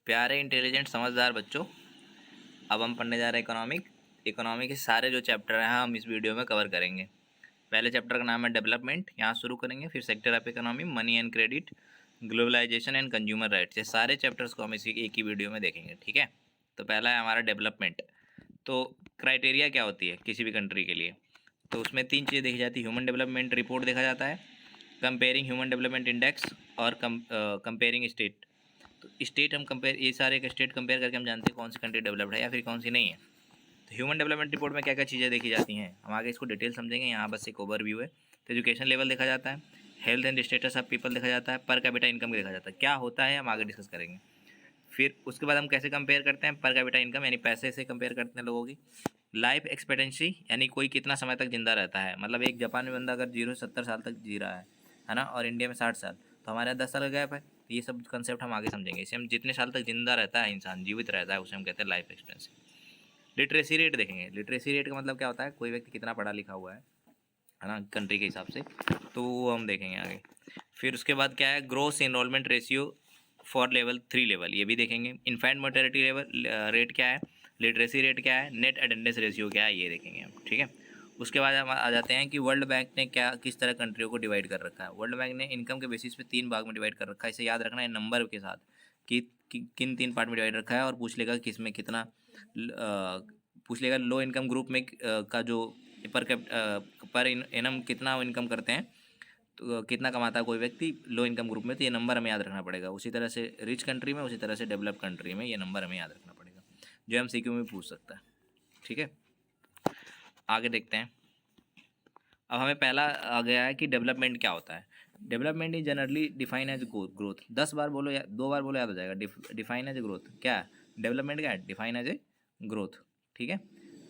प्यारे इंटेलिजेंट समझदार बच्चों, अब हम पढ़ने जा रहे हैं इकोनॉमी के सारे जो चैप्टर हैं हम इस वीडियो में कवर करेंगे। पहले चैप्टर का नाम है डेवलपमेंट, यहाँ शुरू करेंगे। फिर sector of economy, money and credit, globalization and consumer rights. ये सारे चैप्टर्स को हम इसी एक ही वीडियो में देखेंगे, ठीक है। तो पहला है हमारा डेवलपमेंट। तो क्राइटेरिया क्या होती है किसी भी कंट्री के लिए? तो उसमें 3 चीज़ें देखी जाती है। ह्यूमन डेवलपमेंट रिपोर्ट देखा जाता है, कंपेयरिंग ह्यूमन डेवलपमेंट इंडेक्स, और कंपेयरिंग स्टेट। तो स्टेट हम कंपेयर, ये सारे के स्टेट कंपेयर करके हम जानते हैं कौन सी कंट्री डेवलप्ड है या फिर कौन सी नहीं है। तो ह्यूमन डेवलपमेंट रिपोर्ट में क्या क्या चीज़ें देखी जाती हैं हम आगे इसको डिटेल समझेंगे। यहाँ बस एक ओवरव्यू है। तो एजुकेशन लेवल देखा जाता है, health and status of people देखा जाता है, पर कैपिटा इनकम देखा जाता है। क्या होता है हम आगे डिस्कस करेंगे। फिर उसके बाद हम कैसे कंपेयर करते हैं पर कैपिटा इनकम, यानी पैसे से कंपेयर करते हैं लोगों की। लाइफ एक्सपेक्टेंसी, यानी कोई कितना समय तक जिंदा रहता है। मतलब एक जापान में बंदा अगर 0 से 70 साल तक जी रहा है ना, और इंडिया में 60 साल, तो हमारे यहाँ 10 साल का गैप है। ये सब कंसेप्ट हम आगे समझेंगे। इसे हम जितने साल तक जिंदा रहता है इंसान, जीवित रहता है, उसे हम कहते हैं लाइफ एक्सपेक्टेंसी। लिटरेसी रेट देखेंगे। लिटरेसी रेट का मतलब क्या होता है, कोई व्यक्ति कितना पढ़ा लिखा हुआ है ना, कंट्री के हिसाब से। तो वो हम देखेंगे आगे। फिर उसके बाद क्या है, gross enrolment ratio for level 3 level, ये भी देखेंगे। इन्फेंट मोर्टेलिटी लेवल रेट क्या है, लिटरेसी रेट क्या है, नेट अटेंडेंस रेशियो क्या है, ये देखेंगे हम, ठीक है। उसके बाद हम आ जाते हैं कि वर्ल्ड बैंक ने क्या किस तरह कंट्रियों को डिवाइड कर रखा है। वर्ल्ड बैंक ने इनकम के बेसिस पे 3 भाग में डिवाइड कर रखा है। इसे याद रखना है नंबर के साथ कि किन 3 पार्ट में डिवाइड रखा है, और पूछ लेगा किस में कितना। पूछ लेगा लो इनकम ग्रुप में का जो पर एनम कितना इनकम करते हैं, तो कितना कमाता है कोई व्यक्ति लो इनकम ग्रुप में, तो ये नंबर हमें याद रखना पड़ेगा। उसी तरह से रिच कंट्री में, उसी तरह से डेवलप कंट्री में ये नंबर हमें याद रखना पड़ेगा, जो MCQ में पूछ सकता है, ठीक है। आगे देखते हैं। अब हमें पहला आ गया है कि डेवलपमेंट क्या होता है। Development is generally define as growth. 10 बार बोलो या 2 बार बोलो याद हो जाएगा। डिफाइन एज ग्रोथ क्या है, डेवलपमेंट क्या है, डिफाइन एज ए ग्रोथ, ठीक है।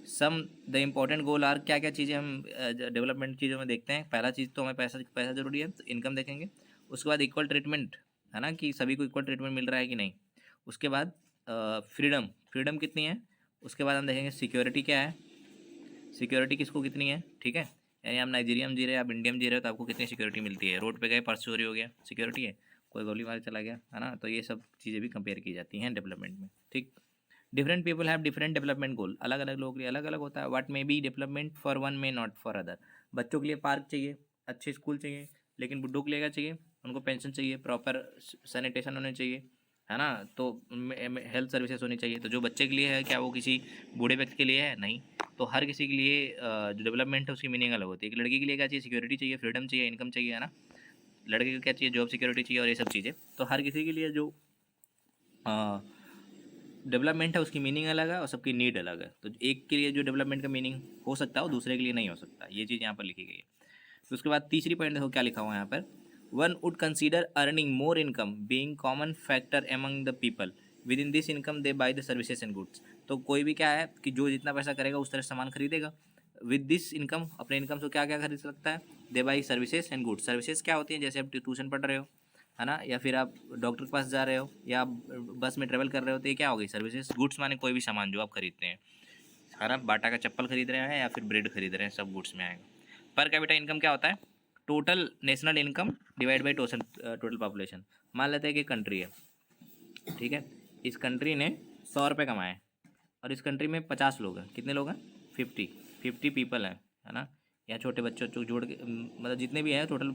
Some the important goal are, क्या क्या चीज़ें हम डेवलपमेंट चीज़ों में देखते हैं। पहला चीज़ तो हमें पैसा पैसा जरूरी है, तो इनकम देखेंगे। उसके बाद इक्वल ट्रीटमेंट, है ना, कि सभी को इक्वल ट्रीटमेंट मिल रहा है कि नहीं। उसके बाद फ्रीडम, फ्रीडम कितनी है। उसके बाद हम देखेंगे सिक्योरिटी क्या है, सिक्योरिटी किसको कितनी है, ठीक है। यानी आप नाइजीरिया में जी रहे हैं, आप इंडिया में जी रहे हो, तो आपको कितनी सिक्योरिटी मिलती है। रोड पे गए, पर्स चोरी हो गया, सिक्योरिटी है। कोई गोली मार चला गया, है ना। तो ये सब चीज़ें भी कंपेयर की जाती हैं डेवलपमेंट में, ठीक। Different people have different development goal, अलग अलग लोगों के लिए अलग अलग होता है। What may be development for one may not for other. बच्चों के लिए पार्क चाहिए, अच्छे स्कूल चाहिए, लेकिन बुड्ढों के लिए क्या चाहिए, उनको पेंशन चाहिए, प्रॉपर सैनिटेशन होने चाहिए, है ना। तो हेल्थ सर्विसेज होनी चाहिए। तो जो बच्चे के लिए है, क्या वो किसी बूढ़े व्यक्ति के लिए है, नहीं। तो हर किसी के लिए जो डेवलपमेंट है उसकी मीनिंग अलग होती है। कि लड़की के लिए क्या चाहिए, सिक्योरिटी चाहिए, फ्रीडम चाहिए, इनकम चाहिए, है ना। लड़के को क्या चाहिए, जॉब सिक्योरिटी चाहिए, और ये सब चीज़ें। तो हर किसी के लिए जो डेवलपमेंट है उसकी मीनिंग अलग है और सबकी नीड अलग है। तो एक के लिए जो डेवलपमेंट का मीनिंग हो सकता है वो दूसरे के लिए नहीं हो सकता। ये चीज़ यहाँ पर लिखी गई है। तो उसके बाद तीसरी पॉइंट देखो क्या लिखा हुआ है यहाँ पर, one would consider earning more income being common factor among the people with in this income they by the services and goods. तो कोई भी क्या है कि जो जितना पैसा करेगा उस तरह से सामान खरीदेगा। विद दिस इनकम, अपने इनकम से क्या क्या खरीद सकता है, they buy services and goods. Services क्या होती है, जैसे आप ट्यूशन पढ़ रहे हो, है ना, या फिर आप डॉक्टर के पास जा रहे हो, या आप बस में ट्रेवल कर रहे हो, तो ये क्या हो गई सर्विसेज। गुड्स माने कोई भी सामान जो आप खरीदते हैं, है ना। बाटा का चप्पल खरीद रहे हैं या फिर ब्रेड खरीद रहे हैं, सब गुड्स में आएगा। पर कैपिटा इनकम क्या होता है, total national income divide by total population. मान लेते हैं कि कंट्री है, ठीक है। इस कंट्री ने 100 रुपये कमाए, और इस कंट्री में 50 लोग हैं। कितने लोग हैं, 50 पीपल हैं, है ना। या छोटे बच्चों को जोड़ के मतलब जितने भी हैं टोटल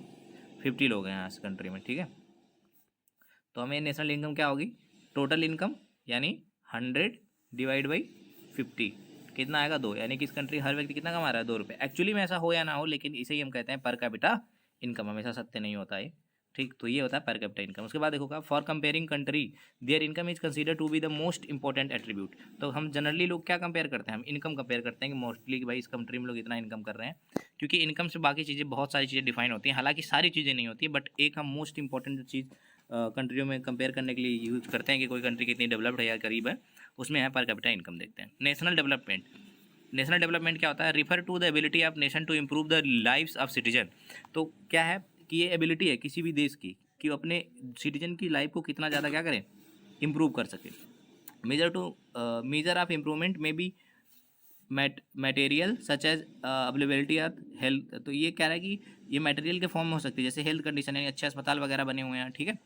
50 लोग हैं यहाँ इस कंट्री में, ठीक है। तो हमें नेशनल इनकम क्या होगी, टोटल इनकम, यानी 100 डिवाइड बाई 50 कितना आएगा, 2। यानी कि इस कंट्री हर व्यक्ति कितना कमा रहा है, 2 रुपये। एक्चुअली में ऐसा हो या ना हो, लेकिन इसे ही हम कहते हैं पर कैपिटा इनकम। हमेशा सत्य नहीं होता है, ठीक। तो ये होता है पर कैपिटा इनकम। उसके बाद देखो, for comparing country their income is consider to be the most important attribute. तो हम जनरली लोग क्या कंपेयर करते हैं, हम इनकम कंपेयर करते हैं कि मोस्टली कि भाई इस कंट्री में लोग इतना इनकम कर रहे हैं। क्योंकि इनकम से बाकी चीज़ें, बहुत सारी चीज़ें डिफाइन होती हैं। हालांकि सारी चीज़ें नहीं होती, बट एक हम मोस्ट इंपॉर्टेंट जो चीज़ कंट्रियों में कंपेयर करने के लिए यूज करते हैं कि कोई कंट्री कितनी डेवलप्ड है या करीब है, उसमें है पर कैपिटा इनकम देखते हैं। नेशनल डेवलपमेंट, नेशनल डेवलपमेंट क्या होता है, refer to the ability of nation to improve the lives of citizen. तो क्या है कि ये एबिलिटी है किसी भी देश की कि वो अपने सिटीजन की लाइफ को कितना ज़्यादा क्या करें, इम्प्रूव कर सके। मेजर ऑफ इम्प्रूवमेंट में be material such as availability of health. तो ये कह रहा है कि ये मटेरियल के फॉर्म में हो सकती है, जैसे हेल्थ कंडीशन है, अच्छे अस्पताल वगैरह बने हुए हैं, ठीक है।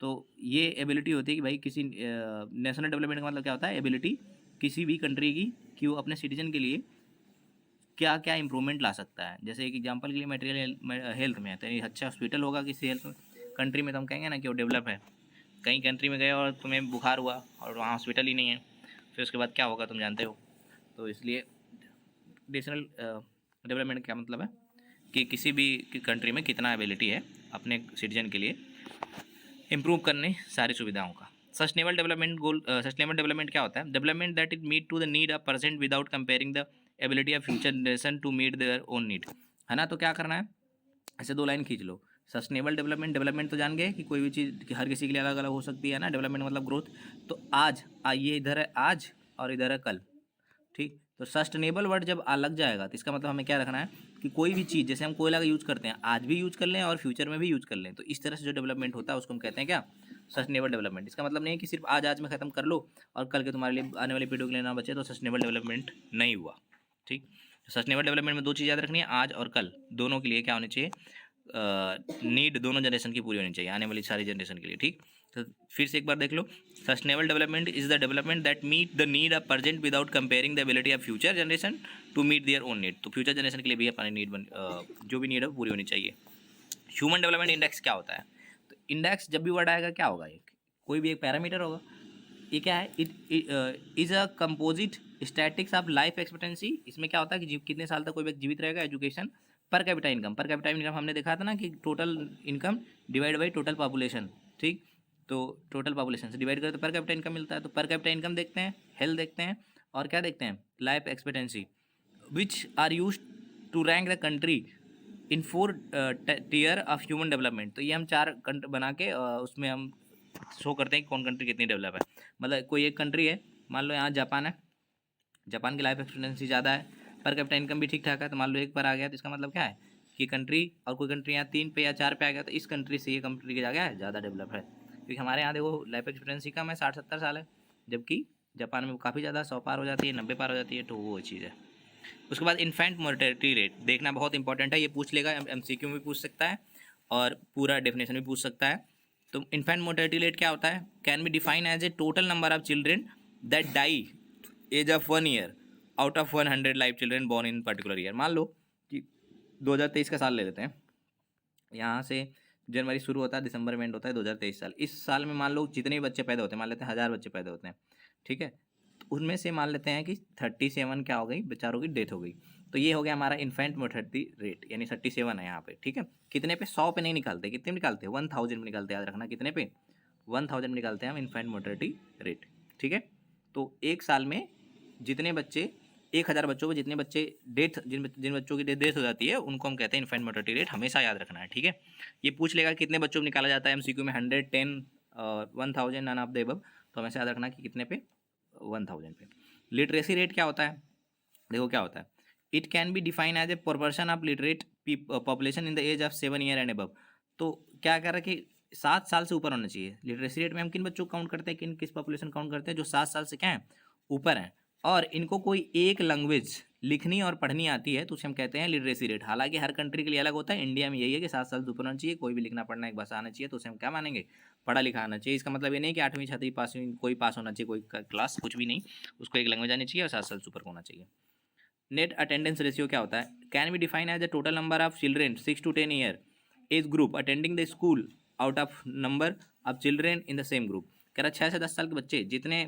तो ये एबिलिटी होती है कि भाई किसी नेशनल डेवलपमेंट का मतलब क्या होता है, एबिलिटी किसी भी कंट्री की कि वो अपने सिटीजन के लिए क्या क्या इंप्रूवमेंट ला सकता है। जैसे एक एग्जांपल के लिए मटेरियल हेल्थ में है, तो अच्छा हॉस्पिटल होगा किसी हेल्थ कंट्री में, तो हम कहेंगे ना कि वो डेवलप है। कहीं कंट्री में गए और तुम्हें बुखार हुआ और वहाँ हॉस्पिटल ही नहीं है, फिर उसके बाद क्या होगा तुम जानते हो। तो इसलिए नेशनल डेवलपमेंट क्या मतलब है कि किसी भी कंट्री में कितना एबिलिटी है अपने सिटीजन के लिए इम्प्रूव करने सारी सुविधाओं का। Sustainable development goal, sustainable development क्या होता है, development that is meet to the need of present without comparing the ability of future generation to meet their own need, है ना। तो क्या करना है, ऐसे दो लाइन खींच लो। सस्टेनेबल डेवलपमेंट, डेवलपमेंट तो जान गए कि कोई भी चीज़ हर किसी के लिए अलग अलग हो सकती है ना। डेवलपमेंट मतलब ग्रोथ। तो आज ये इधर है आज और इधर है कल, ठीक। तो सस्टेनेबल वर्ड जब लग जाएगा तो इसका मतलब हमें क्या रखना है कि कोई भी चीज़, जैसे हम कोयला का यूज़ करते हैं आज भी यूज़ कर लें और फ्यूचर में भी यूज़ कर लें, तो इस तरह से जो डेवलपमेंट होता है उसको हम कहते हैं क्या, सस्टेनेबल डेवलपमेंट। इसका मतलब नहीं है कि सिर्फ आज में ख़त्म कर लो और कल के तुम्हारे लिए आने वाली पीढ़ियों के लिए ना बचे, तो सस्टेनेबल डेवलपमेंट नहीं हुआ, ठीक। सस्टेनेबल डेवलपमेंट में दो चीज़ याद रखनी है, आज और कल दोनों के लिए क्या होनी चाहिए, नीड दोनों जनरेशन की पूरी होनी चाहिए, आने वाली सारी जनरेशन के लिए, ठीक। तो फिर से एक बार देख लो, sustainable development is the development that meet the need of present without comparing the ability of future generation to meet their own need. तो फ्यूचर जनरेशन के लिए भी अपनी नीड जो भी नीड है वो पूरी होनी चाहिए। ह्यूमन डेवलपमेंट इंडेक्स क्या होता है, तो इंडेक्स जब भी वर्ड आएगा क्या होगा, एक कोई भी एक पैरामीटर होगा। ये क्या है, it is a composite statics of life expectancy. इसमें क्या होता है कि कितने साल तक कोई व्यक्ति जीवित रहेगा, education, per capita income. Per capita income हमने देखा था ना कि total income divide by total population, ठीक। तो टोटल पॉपुलेशन से डिवाइड करें तो पर कैपिटा इनकम मिलता है। तो पर कैपिटा इनकम देखते हैं, हेल्थ देखते हैं, और क्या देखते हैं, life expectancy, which are use to rank the country in 4 tier of human development. तो ये हम 4 बना के उसमें हम शो करते हैं कि कौन कंट्री कितनी डेवलप है। मतलब कोई एक कंट्री है, मान लो यहाँ जापान है, जापान की लाइफ एक्सपेक्टेंसी ज़्यादा है, पर कैपिटा इनकम भी ठीक ठाक है, तो मान लो 1 पर आ गया, तो इसका मतलब क्या है कि कंट्री, और कोई कंट्री यहाँ 3 पे या 4 पे आ गया, तो इस कंट्री से ये कंट्री के जाके ज़्यादा डेवलप है। क्योंकि हमारे यहाँ देखो लाइफ एक्सपेक्टेंसी कम है, 60-70 साल है, जबकि जापान में काफ़ी ज़्यादा 100 पार हो जाती है, 90 पार हो जाती है, तो वो चीज़ है। उसके बाद इन्फेंट मोर्टेलिटी रेट देखना बहुत इंपॉर्टेंट है, ये पूछ लेगा, एमसीक्यू में पूछ सकता है और पूरा डेफिनेशन भी पूछ सकता है। तो इन्फेंट मोर्टेलिटी रेट क्या होता है, can be define as a total number of children that die age of 1 year out of 100 live children born in particular year. मान लो कि 2023 का साल ले लेते हैं, यहाँ से जनवरी शुरू होता है, दिसंबर में एंड होता है 2023 साल। इस साल में मान लो जितने भी बच्चे पैदा होते हैं, मान लेते हैं 1000 बच्चे पैदा होते हैं, ठीक है। तो उनमें से मान लेते हैं कि 37 क्या हो गई, बेचारों की डेथ हो गई। तो ये हो गया हमारा इन्फेंट मोर्टेलिटी रेट, यानी 37 है यहाँ पे, ठीक है। कितने पे, 100 पे नहीं निकालते, कितने में निकालते हैं, 1000 में निकालते हैं, याद रखना कितने पे, 1000 में निकालते हैं हम इन्फेंट मोर्टेलिटी रेट, ठीक है। तो एक साल में जितने बच्चे, 1000 बच्चों में जितने बच्चे डेथ, जिन बच्चों की डेथ हो जाती है उनको हम कहते हैं इन्फेंट मोर्टेलिटी रेट, हमेशा याद रखना है, ठीक है। ये पूछ लेगा कितने बच्चों में निकाला जाता है एमसीक्यू में, 100, 10, 1000, नन ऑफ द अबव, तो हमेशा याद रखना कि कितने पे, 1000 पे। लिटरेसी रेट क्या होता है, देखो क्या होता है, it can be define as a proportion of literate population in the age of 7 year and above. तो क्या कर रहा है कि 7 साल से ऊपर होना चाहिए। लिटरेसी रेट में हम किन बच्चों को काउंट करते हैं, किस पॉपुलेशन काउंट करते हैं, जो 7 साल से क्या है, ऊपर हैं, और इनको कोई एक लैंग्वेज लिखनी और पढ़नी आती है, तो उसे हम कहते हैं लिटरेसी रेट। हालांकि हर कंट्री के लिए अलग होता है, इंडिया में यही है कि 7 साल से ऊपर होना चाहिए, कोई भी लिखना पढ़ना एक भाषा आना चाहिए, तो उसे हम क्या मानेंगे, पढ़ा लिखा आना चाहिए। इसका मतलब ये नहीं कि 8वीं 6वीं पास कोई पास होना चाहिए, कोई क्लास, कुछ भी नहीं, उसको एक लैंग्वेज आनी चाहिए और 7 साल से ऊपर होना चाहिए। नेट अटेंडेंस रेशियो क्या होता है, can be define as the total number of children 6 to 10 year age group attending the school out of number of children in the same group. कह रहा 6 से 10 साल के बच्चे जितने,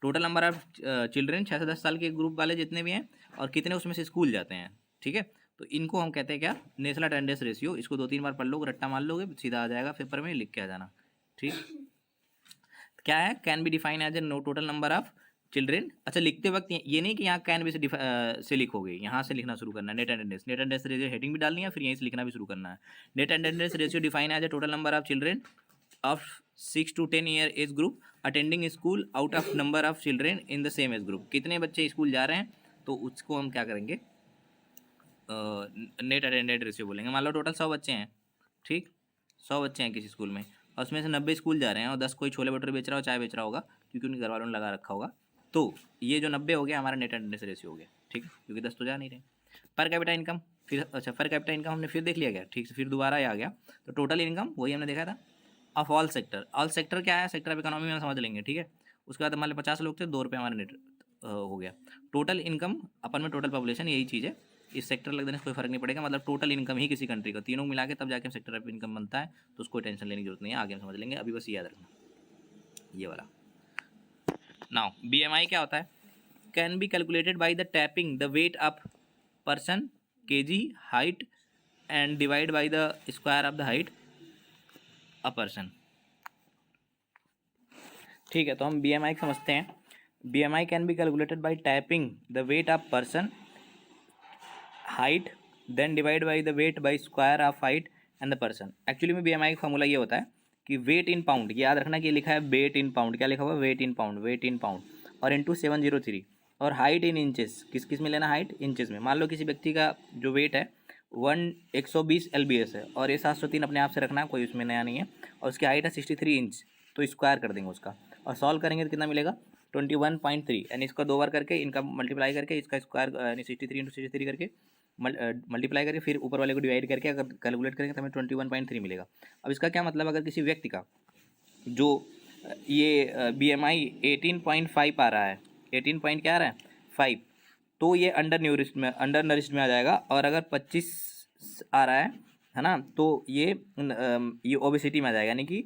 टोटल नंबर ऑफ चिल्ड्रेन 6 से 10 साल के ग्रुप वाले जितने भी हैं, और कितने उसमें से स्कूल जाते हैं, ठीक है। तो इनको हम कहते हैं क्या, नेशनल अटेंडेंस रेशियो। इसको 2-3 बार पढ़ लो, रट्टा मार लोगे, सीधा आ जाएगा पेपर में, लिख के आ जाना, ठीक। क्या है, can be define as a no total number of children. अच्छा, लिखते वक्त ये नहीं कि यहाँ कैन बी से लिखोगे, यहाँ से लिखना शुरू करना है। नेट अटेंडेंस रेशियो हेडिंग भी डालनी है, फिर यहीं से लिखना भी शुरू करना है। Net attendance ratio define as a total number of children of 6 to 10 year age group attending school out of number of children in the same age group. कितने बच्चे स्कूल जा रहे हैं, तो उसको हम क्या करेंगे, नेट अटेंडेंस रेशियो बोलेंगे। मान लो टोटल 100 बच्चे हैं, ठीक, 100 बच्चे हैं किसी स्कूल में, और उसमें से 90 स्कूल जा रहे हैं, और 10 कोई छोले भटूरे बेच रहा हो, चाय बेच रहा होगा, क्योंकि उनके घर वालों ने लगा रखा होगा। तो ये जो 90 हो गया हमारा नेट अटेंडेंस रेशियो हो गया, ठीक है, क्योंकि 10 तो जा नहीं रहे। पर कैपिटा इनकम, फिर अच्छा पर कैपिटा इनकम हमने फिर देख लिया क्या, ठीक से फिर दोबारा आ गया। तो टोटल इनकम वही हमने देखा था of all sector. All sector क्या है, सेक्टर ऑफ इकोनॉमी में समझ लेंगे, ठीक है। उसके बाद हमारे 50 लोग थे, 2 रुपये हमारे नेट हो गया। टोटल इनकम अपन में टोटल पॉपुलेशन यही चीज़ है, इस सेक्टर लग देने से कोई फर्क नहीं पड़ेगा, मतलब टोटल इनकम ही किसी कंट्री का तीनों मिला के तब जाके सेक्टर ऑफ इनकम बनता है। तो उसको टेंशन लेने की जरूरत नहीं है, आगे हम समझ लेंगे, अभी बस याद रखना ये वाला। नाउ BMI क्या होता है, can be calculated by the tapping the weight of person kg height and divide by the square of the height a person. ठीक है, तो हम BMI समझते हैं। BMI can be calculated by tapping the weight of person height then divide by the weight by square of height and the person. Actually में BMI का formula ये होता है कि वेट इन पाउंड, याद रखना कि ये लिखा है वेट इन पाउंड, क्या लिखा हुआ है वेट इन पाउंड, वेट इन पाउंड, और इंटू 703, और हाइट इन इंचेस, किस किस में लेना हाइट इंचेस में। मान लो किसी व्यक्ति का जो वेट है 120 LBS है और ये 703 अपने आप से रखना है, कोई उसमें नया नहीं है, और उसकी हाइट है 63 इंच, तो स्क्वायर कर देंगे उसका और सॉल्व करेंगे तो कितना मिलेगा 21.3, यानी इसका 2 बार करके इनका मल्टीप्लाई करके इसका स्क्वायर यानी 63 इंटू 63 करके मल्टीप्लाई करके फिर ऊपर वाले को डिवाइड करके अगर कैलकुलेट करेंगे तो हमें 21.3 मिलेगा। अब इसका क्या मतलब, अगर किसी व्यक्ति का जो ये BMI 18.5 आ रहा है, 18 पॉइंट क्या आ रहा है 5, तो ये अंडर नरिश्ड में आ जाएगा, और अगर 25 आ रहा है ना, तो ये ओबेसिटी में आ जाएगा, यानी कि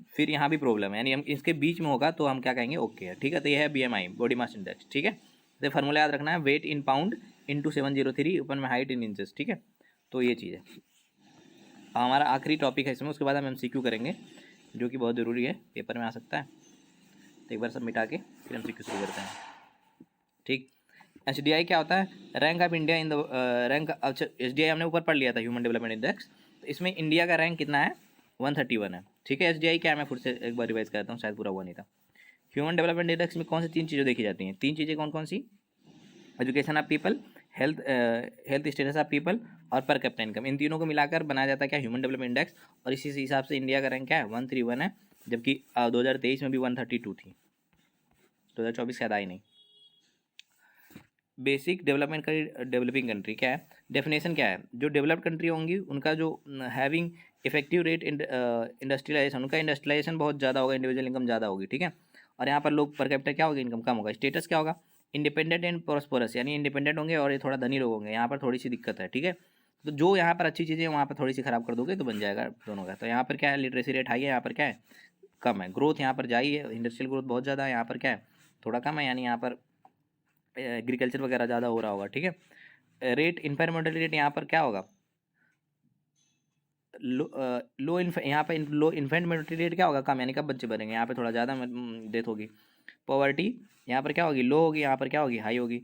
फिर यहाँ भी प्रॉब्लम है, यानी हम इसके बीच में होगा तो हम क्या कहेंगे ओके है, ठीक है। तो ये है BMI बॉडी मास इंडेक्स, ठीक है। तो फार्मूला याद रखना है वेट इन पाउंड इंटू 703 ऊपर में हाइट इन इंचेस, ठीक है। तो ये चीज़ है हमारा आखिरी टॉपिक है इसमें, उसके बाद हम MCQ करेंगे जो कि बहुत ज़रूरी है, पेपर में आ सकता है। तो एक बार सब मिटा के फिर MCQ शुरू करते हैं, ठीक। HDI क्या होता है, rank of India in the rank. अच्छा HDI हमने ऊपर पढ़ लिया था, ह्यूमन डेवलपमेंट इंडेक्स, तो इसमें इंडिया का रैंक कितना है 131 है, ठीक है। HDI क्या है, मैं फिर से एक बार रिवाइज करता हूँ, शायद पूरा हुआ नहीं था। ह्यूमन डेवलपमेंट इंडेक्स में कौन सी 3 चीज़ें देखी जाती हैं, 3 चीज़ें कौन कौन सी, education of people, health status of people और पर कैपिटा इनकम, इन तीनों को मिलाकर बनाया जाता है क्या ह्यूमन डेवलपमेंट इंडेक्स। और इसी हिसाब से इंडिया का रैंक क्या है 131 है, जबकि 2023 में भी 132 थी, 2024 शायद आई नहीं। बेसिक डेवलपमेंट का डेवलपिंग कंट्री क्या है, डेफिनेशन क्या है, जो डेवलप्ड कंट्री होंगी उनका जो हैविंग इफेक्टिव रेट इंडस्ट्रियलाइजेशन, उनका इंडस्ट्रियलाइजेशन बहुत ज़्यादा होगा, इंडिविजुअल इनकम ज़्यादा होगी, ठीक है। और यहाँ पर लोग पर कैपिटा क्या होगा, इनकम कम होगा। स्टेटस क्या होगा, इंडिपेंडेंट एंड प्रॉस्परस, यानी इंडिपेंडेंट होंगे और ये थोड़ा धनी लोग होंगे, यहाँ पर थोड़ी सी दिक्कत है, ठीक है। तो जो यहाँ पर अच्छी चीज़ें वहाँ पर थोड़ी सी खराब कर दोगे तो बन जाएगा दोनों का। तो यहाँ पर क्या है, लिटरेसी रेट हाई है, यहाँ पर क्या है कम है। ग्रोथ यहाँ पर जाई है, इंडस्ट्रियल ग्रोथ बहुत ज़्यादा है, यहाँ पर क्या है थोड़ा कम है, यानी यहाँ पर एग्रीकल्चर वगैरह ज़्यादा हो रहा होगा, ठीक है। रेट इन्फेंट मोर्टेलिटी रेट यहाँ पर क्या होगा, यहाँ पे लो इन्फेंट मोर्टेलिटी रेट क्या होगा कम, यानी कब बच्चे बनेंगे, यहाँ पे थोड़ा ज़्यादा डेथ होगी। पॉवर्टी यहाँ पर क्या होगी लो होगी, यहाँ पर क्या होगी हाई होगी।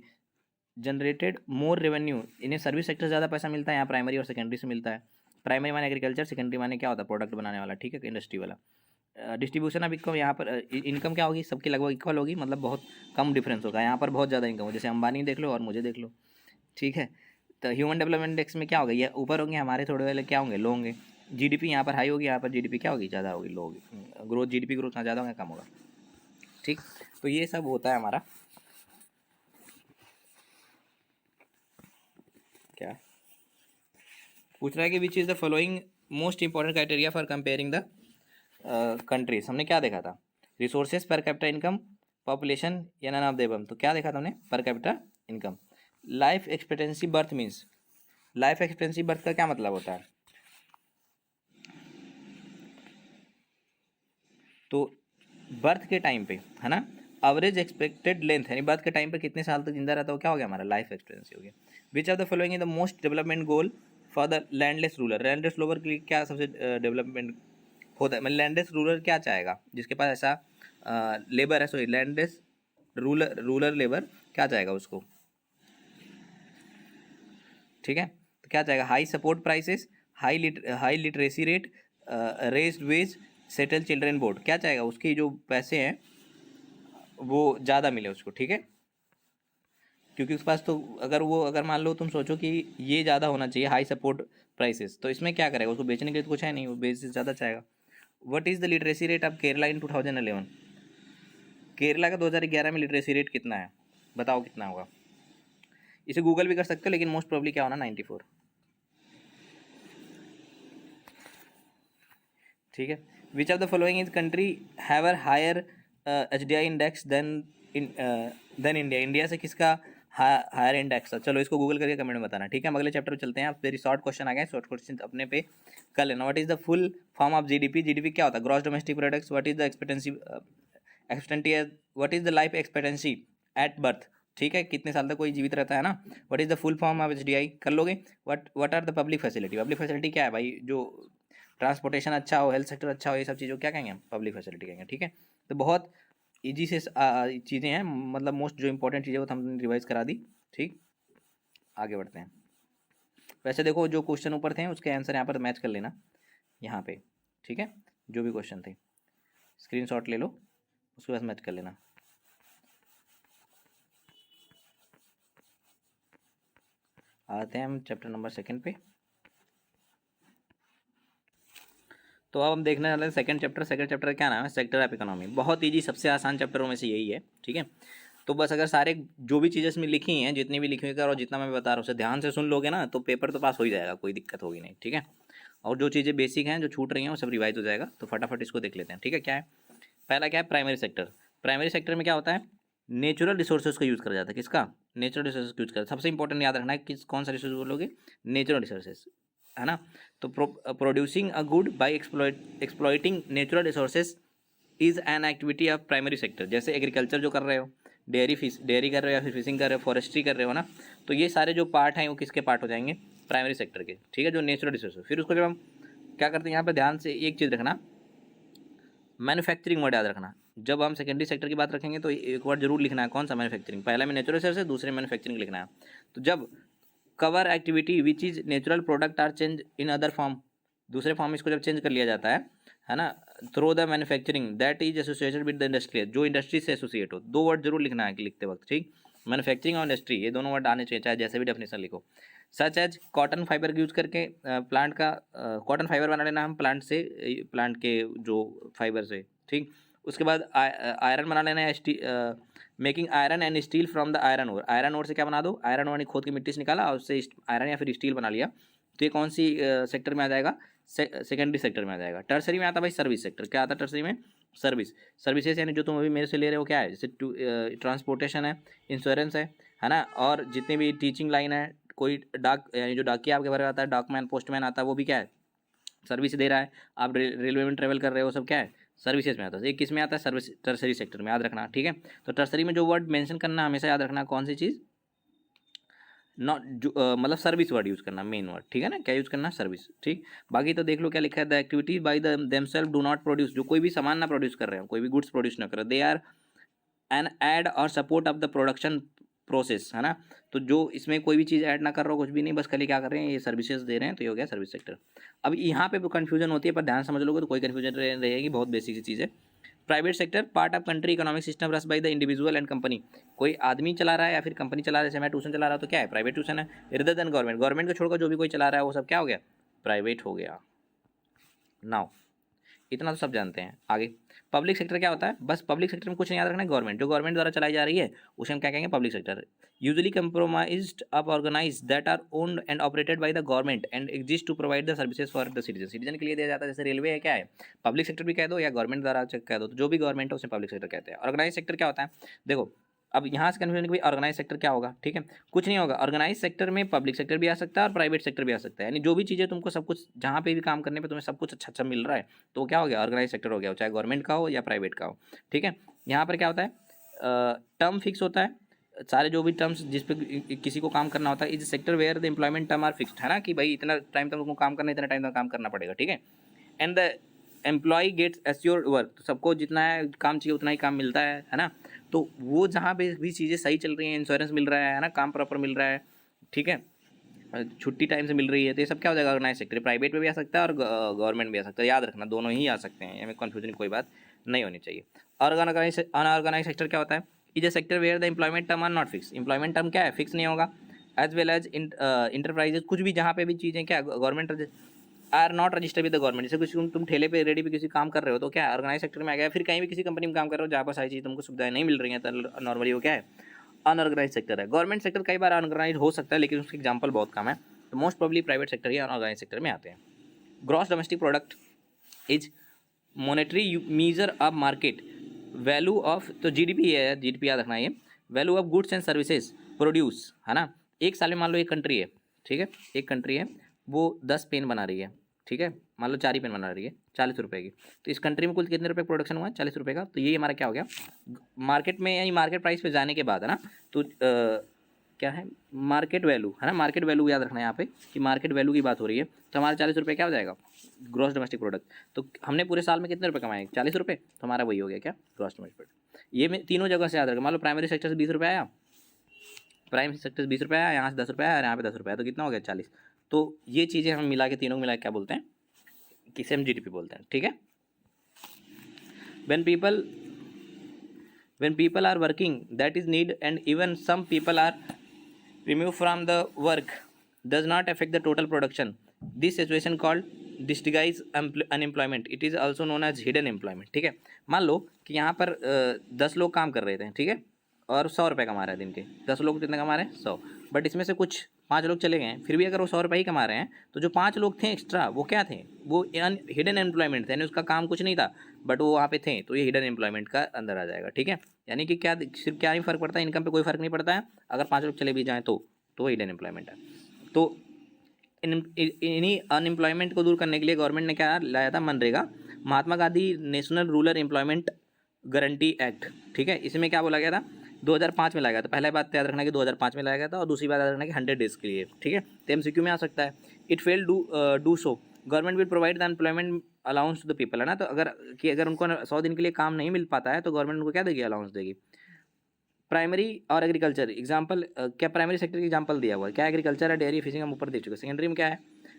जनरेटेड मोर रेवेन्यू, इन्हें सर्विस सेक्टर से ज़्यादा पैसा मिलता है, यहाँ प्राइमरी और सेकेंडरी से मिलता है। प्राइमरी माने एग्रीकल्चर, सेकेंडरी माने क्या होता है प्रोडक्ट बनाने वाला, ठीक है, इंडस्ट्री वाला। डिस्ट्रीब्यूशन ऑफ इनकम, यहाँ पर इनकम क्या होगी सबकी लगभग इक्वल होगी, मतलब बहुत कम डिफरेंस होगा, यहाँ पर बहुत ज़्यादा इनकम हो, जैसे अंबानी देख लो और मुझे देख लो, ठीक है। तो ह्यूमन डेवलपमेंट इंडेक्स में क्या होगा, ये ऊपर होंगे, हमारे थोड़े वाले क्या होंगे लो होंगे। GDP यहाँ पर हाई होगी, यहाँ पर GDP क्या होगी ज़्यादा होगी, लो होगी। ग्रोथ GDP ग्रोथ ना ज़्यादा होगा कम होगा, ठीक। तो ये सब होता है हमारा क्या पूछ रहा है कि which is the following most important criteria for comparing the countries. हमने क्या देखा था, resources, per capita income, population या नन ऑफ द अबव। तो क्या देखा था हमने, per capita income. Life expectancy birth means, life expectancy birth का क्या मतलब होता है, तो बर्थ के टाइम पे है ना, एवरेज एक्सपेक्टेड लेंथ यानी बर्थ के टाइम पे कितने साल तक जिंदा रहता है, क्या हो गया हमारा लाइफ एक्सपेक्टेंसी हो गया। विच of the following is the most development goal for the landless ruler, landless ruler के लिए क्या सबसे डेवलपमेंट होता है, मतलब लैंडलेस रूलर क्या चाहेगा, जिसके पास ऐसा लेबर है, सॉरी लैंडलेस रूलर लेबर क्या चाहेगा उसको, ठीक है। तो क्या चाहेगा, high support prices, high literacy rate, raised wage, settle children board, क्या चाहेगा उसके जो पैसे हैं वो ज़्यादा मिले उसको, ठीक है। क्योंकि उसके पास तो अगर मान लो तुम सोचो कि ये ज़्यादा होना चाहिए हाई सपोर्ट प्राइसेस, तो इसमें क्या करेगा, उसको बेचने के लिए तो कुछ है नहीं, वो बेच से ज़्यादा चाहेगा। What is the literacy rate of Kerala in 2011, Kerala का 2011 में लिटरेसी रेट कितना है बताओ कितना होगा। इसे गूगल भी कर सकते हो, लेकिन मोस्ट प्रोबेबली क्या होना 94। ठीक है। Which of the following is country have a higher HDI index than India. India से किसका हायर इंडेक्स है? चलो इसको गूगल करके कमेंट में बताना। ठीक है, हम अगले चैप्टर पे चलते हैं। आप वेरी शॉर्ट क्वेश्चन आ गए, शॉर्ट क्वेश्चन अपने पे कर लेना। What is the full form of GDP? GDP क्या होता है? Gross domestic products. What is the expectancy what is the life expectancy at birth? ठीक है, कितने साल तक कोई जीवित रहता है ना। What is the full form of HDI? कर लोगे। What are the public facility? Public facility क्या है भाई? जो ट्रांसपोर्टेशन अच्छा हो, हेल्थ सेक्टर अच्छा हो, ये सब चीज़ों क्या कहेंगे? पब्लिक फैसिलिटी कहेंगे। ठीक है, तो बहुत ईजी से चीज़ें हैं, मतलब मोस्ट जो इंपॉर्टेंट चीज़ें वो तो हमने रिवाइज करा दी। ठीक, आगे बढ़ते हैं। वैसे देखो जो क्वेश्चन ऊपर थे उसके आंसर यहाँ पर मैच कर लेना यहाँ पे। ठीक है, जो भी क्वेश्चन थे स्क्रीनशॉट ले लो, उसके बाद मैच कर लेना। आते हैं हम चैप्टर नंबर 2 पे। तो अब हम देखने वाले हैं सेकंड चैप्टर। सेकंड चैप्टर का क्या नाम है? Sector of economy. बहुत ईजी, सबसे आसान चैप्टरों में से यही है। ठीक है, तो बस अगर सारे जो भी चीज़ें इसमें लिखी हैं, जितनी भी लिखी हुई और जितना मैं बता रहा हूँ उसे ध्यान से सुन लोगे ना, तो पेपर तो पास हो ही जाएगा, कोई दिक्कत होगी नहीं। ठीक है, और जो चीज़ें बेसिक हैं जो छूट रही हैं वो सब रिवाइज हो जाएगा। तो फटाफट इसको देख लेते हैं। ठीक है, क्या है पहला? क्या है? Primary sector. प्राइमरी सेक्टर में क्या होता है? नेचुरल रिसोर्सेज का यूज़ करा जाता है। किसका? नेचुरल रिसोर्सेज का यूज़ करा। सबसे इंपॉर्टेंट याद रखना है किस कौन सा रिसोर्स बोलोगे? नेचुरल रिसोर्सेज, है ना। तो producing a good by exploiting natural resources is an activity of primary sector. जैसे एग्रीकल्चर जो कर रहे हो, डेयरी कर रहे हो या फिर फिशिंग कर रहे हो, फॉरेस्ट्री कर रहे हो ना, तो ये सारे जो पार्ट हैं वो किसके पार्ट हो जाएंगे? प्राइमरी सेक्टर के। ठीक है, जो नेचुरल रिसोर्सेज। फिर उसको जब हम क्या करते हैं, यहाँ पर ध्यान से एक चीज़ रखना, मैन्युफैक्चरिंग वर्ड याद रखना। जब हम सेकेंडरी सेक्टर की बात रखेंगे तो एक वर्ड जरूर लिखना है, कौन सा? मैन्युफैक्चरिंग। पहला में नेचुरल रिसोर्स है, दूसरे मैन्युफैक्चरिंग लिखना है। तो जब cover activity which is natural product are change in other form, दूसरे फॉर्म में इसको जब चेंज कर लिया जाता है ना, through the manufacturing that is associated with the industry, जो इंडस्ट्री से एसोसिएट हो। दो वर्ड जरूर लिखना है कि लिखते वक्त। ठीक, मैन्युफैक्चरिंग और इंडस्ट्री, ये दोनों वर्ड आने चाहिए, चाहे जैसे भी डेफिनेशन लिखो। सच एज कॉटन फाइबर का यूज़ करके प्लांट का कॉटन फाइबर बना लेना हम प्लांट से, प्लांट के जो फाइबर से। ठीक, उसके बाद आयरन बना लेना है, making iron and steel from the iron ore. Iron ore से क्या बना दो? आयरन ओर खोद के मिट्टी से निकाला और उससे आयरन या फिर स्टील बना लिया। तो ये कौन सी सेक्टर में आ जाएगा? सेकेंडरी सेक्टर में आ जाएगा। टर्सरी में आता भाई सर्विस सेक्टर। क्या आता है टर्सरी में? सर्विसेज, यानी जो तुम अभी मेरे से ले रहे हो क्या है? जैसे ट्रांसपोर्टेशन है, इंश्योरेंस है ना, और जितनी भी टीचिंग लाइन है, कोई डाक यानी जो डाकिया आपके बारे में आता है, डाकमैन, पोस्टमैन आता है, वो भी क्या है? सर्विस दे रहा है। आप रेलवे में ट्रेवल कर रहे हो, सब क्या है? सर्विसेज में आता है। ये किस में आता है? सर्विस, टर्सरी सेक्टर में, याद रखना। ठीक है, तो टर्सरी में जो वर्ड मेंशन करना हमेशा याद रखना, कौन सी चीज़? नॉट मतलब सर्विस वर्ड यूज़ करना, मेन वर्ड। ठीक है ना, क्या यूज़ करना? सर्विस। ठीक, बाकी तो देख लो क्या लिखा है, the activity by the themselves do not produce, जो कोई भी सामान ना प्रोड्यूस कर रहे हो, कोई भी गुड्स प्रोड्यूस ना कर रहे, दे आर एन ऐड और support of the production process, है ना। तो जो इसमें कोई भी चीज़ ऐड ना कर रहा हो, कुछ भी नहीं, बस खाली क्या कर रहे हैं, ये सर्विसेज दे रहे हैं, तो ये हो गया सर्विस सेक्टर। अब यहाँ पे कन्फ्यूजन होती है, पर ध्यान समझ लोगे तो कोई कन्फ्यूजन रहेगी, बहुत बेसिक सी चीज़ है। Private sector part of country economic system run by the individual and company. कोई आदमी चला रहा है या फिर कंपनी चला रहा है, जैसे मैं ट्यूशन चला रहा हूँ तो क्या है? प्राइवेट ट्यूशन है। रेदर देन गवर्नमेंट, गवर्नमेंट को छोड़कर जो भी कोई चला रहा है वो सब क्या हो गया? प्राइवेट हो गया। नाउ इतना तो सब जानते हैं। आगे पब्लिक सेक्टर क्या होता है? बस पब्लिक सेक्टर में कुछ नहीं याद रखना है, गवर्नमेंट, जो गवर्नमेंट द्वारा चलाई जा रही है उसे हम क्या कहेंगे? Public sector. Usually compromised of organise that are owned and operated by the government and exist to provide the services for the citizen. Citizen के लिए दिया जाता है, जैसे रेलवे है, क्या है? पब्लिक सेक्टर भी कह दो या गवर्नमेंट द्वारा कह दो, तो जो भी गवर्नमेंट है उसे पब्लिक सेक्टर कहते हैं। ऑर्गेनाइज सेक्टर क्या होता है? देखो अब यहाँ से कन्फ्यूजन कि भाई ऑर्गेनाइज सेक्टर क्या होगा। ठीक है, कुछ नहीं होगा। ऑर्गेनाइज सेक्टर में पब्लिक सेक्टर भी आ सकता है और प्राइवेट सेक्टर भी आ सकता है, यानी जो भी चीज़ें तुमको सब कुछ, जहाँ पे भी काम करने पे तुम्हें सब कुछ अच्छा अच्छा मिल रहा है, तो क्या हो गया? ऑर्गेनाइज सेक्टर हो गया, चाहे गवर्नमेंट का हो या प्राइवेट का हो। ठीक है, यहाँ पर क्या होता है? टर्म फिक्स होता है, सारे जो भी टर्म्स जिस पे किसी को काम करना होता है, is sector where the employment term are fixed, है ना, कि भाई इतना टाइम तक तुमको काम करना है, इतना टाइम तक काम करना पड़ेगा। ठीक है, and the employ gets assured work, तो सबको जितना है काम चाहिए उतना ही काम मिलता है ना। तो वो जहाँ पे भी चीज़ें सही चल रही हैं, इंश्योरेंस मिल रहा है ना, काम प्रॉपर मिल रहा है, ठीक है, छुट्टी टाइम से मिल रही है, तो ये सब क्या हो जाएगा? Organise sector. प्राइवेट में भी आ सकता है और गवर्नमेंट भी आ सकता है, याद रखना दोनों ही आ सकते हैं, हमें कन्फ्यूजन की कोई बात नहीं होनी चाहिए। अनऑर्गेनाइज सेक्टर क्या होता है? Is a sector where the employment term are not fix. Employment term क्या है? फिक्स नहीं होगा। एज वेल एज इंटरप्राइजेज, कुछ भी जहाँ पे भी चीज़ें क्या government are not register with the government. जैसे कुछ तुम ठेले पे रेडी पे किसी काम कर रहे हो तो क्या ऑर्गेनाइज सेक्टर में आ गया। फिर कहीं भी किसी कंपनी में काम कर रहे हो जहाँ पर सारी चीज़ तुमको सुविधाएं नहीं मिल रही हैं, तो नॉर्मली वो क्या है? अनऑर्गेनाइज सेक्टर है। गवर्नमेंट सेक्टर कई बार अनऑर्गेनाइज हो सकता है, लेकिन उसके एग्जाम्पल बहुत कम है, तो मोस्ट प्रोबेबली प्राइवेट सेक्टर ही अनऑर्गेनाइज सेक्टर में आते हैं। Gross domestic product is monetary measure of market value of, तो जीडीपी है, जीडीपी याद रखना, ये value of goods and services produce, है ना। एक साल में मान लो एक कंट्री है, ठीक है, एक कंट्री है वो 10 पेन बना रही है, ठीक है, मान लो 4 ही पेन बना रही है 40 रुपये की, तो इस कंट्री में कुल कितने रुपये प्रोडक्शन हुआ है, 40 रुपये का। तो ये हमारा क्या हो गया, मार्केट में यानी मार्केट प्राइस पे जाने के बाद, है ना, तो क्या है, मार्केट वैल्यू, है ना, मार्केट वैल्यू याद रखना है यहाँ पे कि मार्केट वैल्यू की बात हो रही है, तो हमारा 40 रुपये क्या हो जाएगा, ग्रॉस डोमेस्टिक प्रोडक्ट। तो हमने पूरे साल में कितने रुपये कमाए, 40 रुपये, तो हमारा वही हो गया क्या, ग्रॉस डोमेस्टिक प्रोडक्ट। ये मैं तीनों जगह से याद रखा, मान लो प्राइमरी सेक्टर से 20 रुपये आया, प्राइमरी सेक्टर से 20 रुपये आया, यहाँ से 10 रुपये आया और यहाँ पे 10 रुपये आया, तो कितना हो गया 40। तो ये चीज़ें हम मिला के, तीनों को मिला के क्या बोलते हैं, किसे हम जीडीपी बोलते हैं, ठीक है। when people are working that is need and even some people are removed from the work does not affect the total production, this situation called disguised unemployment, it is also known as hidden employment, ठीक है। मान लो कि यहाँ पर 10 लोग काम कर रहे थे, ठीक है, और 100 रुपये कमा रहे हैं दिन के, 10 लोग कितने कमा रहे हैं, 100, बट इसमें से कुछ 5 लोग चले गए हैं, फिर भी अगर वो 100 रुपये ही कमा रहे हैं, तो जो 5 लोग थे एक्स्ट्रा वो क्या थे, वो हिडन एम्प्लॉयमेंट थे, यानी उसका काम कुछ नहीं था बट वो वहाँ पे थे, तो ये हिडन एम्प्लॉयमेंट का अंदर आ जाएगा, ठीक है। यानी कि क्या, सिर्फ क्या ही फ़र्क पड़ता है, इनकम पे कोई फ़र्क नहीं पड़ता है, अगर 5 लोग चले भी जाएँ तो हिडन एम्प्लॉयमेंट है। तो इन्हीं अनएम्प्लॉयमेंट को दूर करने के लिए गवर्नमेंट ने क्या लाया था, MNREGA, Mahatma Gandhi national rural employment guarantee act, ठीक है। इसमें क्या बोला गया था, 2005 में लाया गया था। पहला बात याद रखना कि 2005 में लाया गया था, और दूसरी बात याद रखना कि 100 डेज़ के लिए, ठीक है। तो एमसीक्यू में आ सकता है, it fail do so government will provide the employment allowance to the people, है ना। तो अगर उनको 100 दिन के लिए काम नहीं मिल पाता है तो गवर्नमेंट उनको क्या देगी, अलाउंस देगी। प्राइमरी और एग्रीकल्चर एग्जाम्पल, क्या प्राइमरी सेक्टर की एग्जाम्पल दिया हुआ है, क्या एग्रीकल्चर है, डेयरी, फिशिंग हम ऊपर दे चुके। सेकेंडरी में क्या है,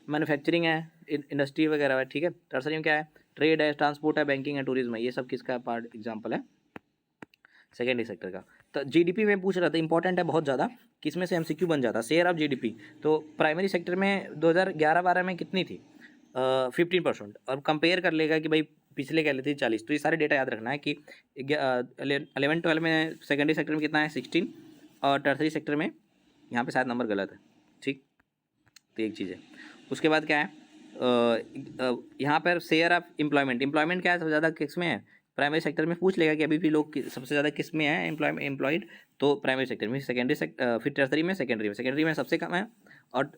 मैन्युफैक्चरिंग है, इंडस्ट्री वगैरह है, ठीक है। टर्सरी में क्या है, ट्रेड है, ट्रांसपोर्ट है, बैंकिंग है, टूरिज्म है, ये सब किसका पार्ट एग्जाम्पल है, सेकेंडरी सेक्टर का। तो जीडीपी में पूछ रहा था, इंपॉर्टेंट है बहुत ज़्यादा, किसमें से एमसीक्यू बन जाता, शेयर ऑफ जीडीपी। तो प्राइमरी सेक्टर में 2011-12 में कितनी थी, 15%, और कंपेयर कर लेगा कि भाई पिछले क्या लेती 40। तो ये सारे डेटा याद रखना है कि 11-12 में सेकेंडरी सेक्टर में कितना है 16, और टर्सरी सेक्टर में यहाँ पे शायद नंबर गलत है, ठीक। तो एक चीज़ है, उसके बाद क्या है, यहाँ पर शेयर ऑफ एम्प्लॉयमेंट क्या है, सबसे ज़्यादा किस में है, प्राइमरी सेक्टर में पूछ लेगा कि अभी भी लोग सबसे ज़्यादा किस में है एम्प्लॉयड, तो प्राइमरी सेक्टर में, फिर टर्सरी में, सेकेंडरी में सबसे कम है, और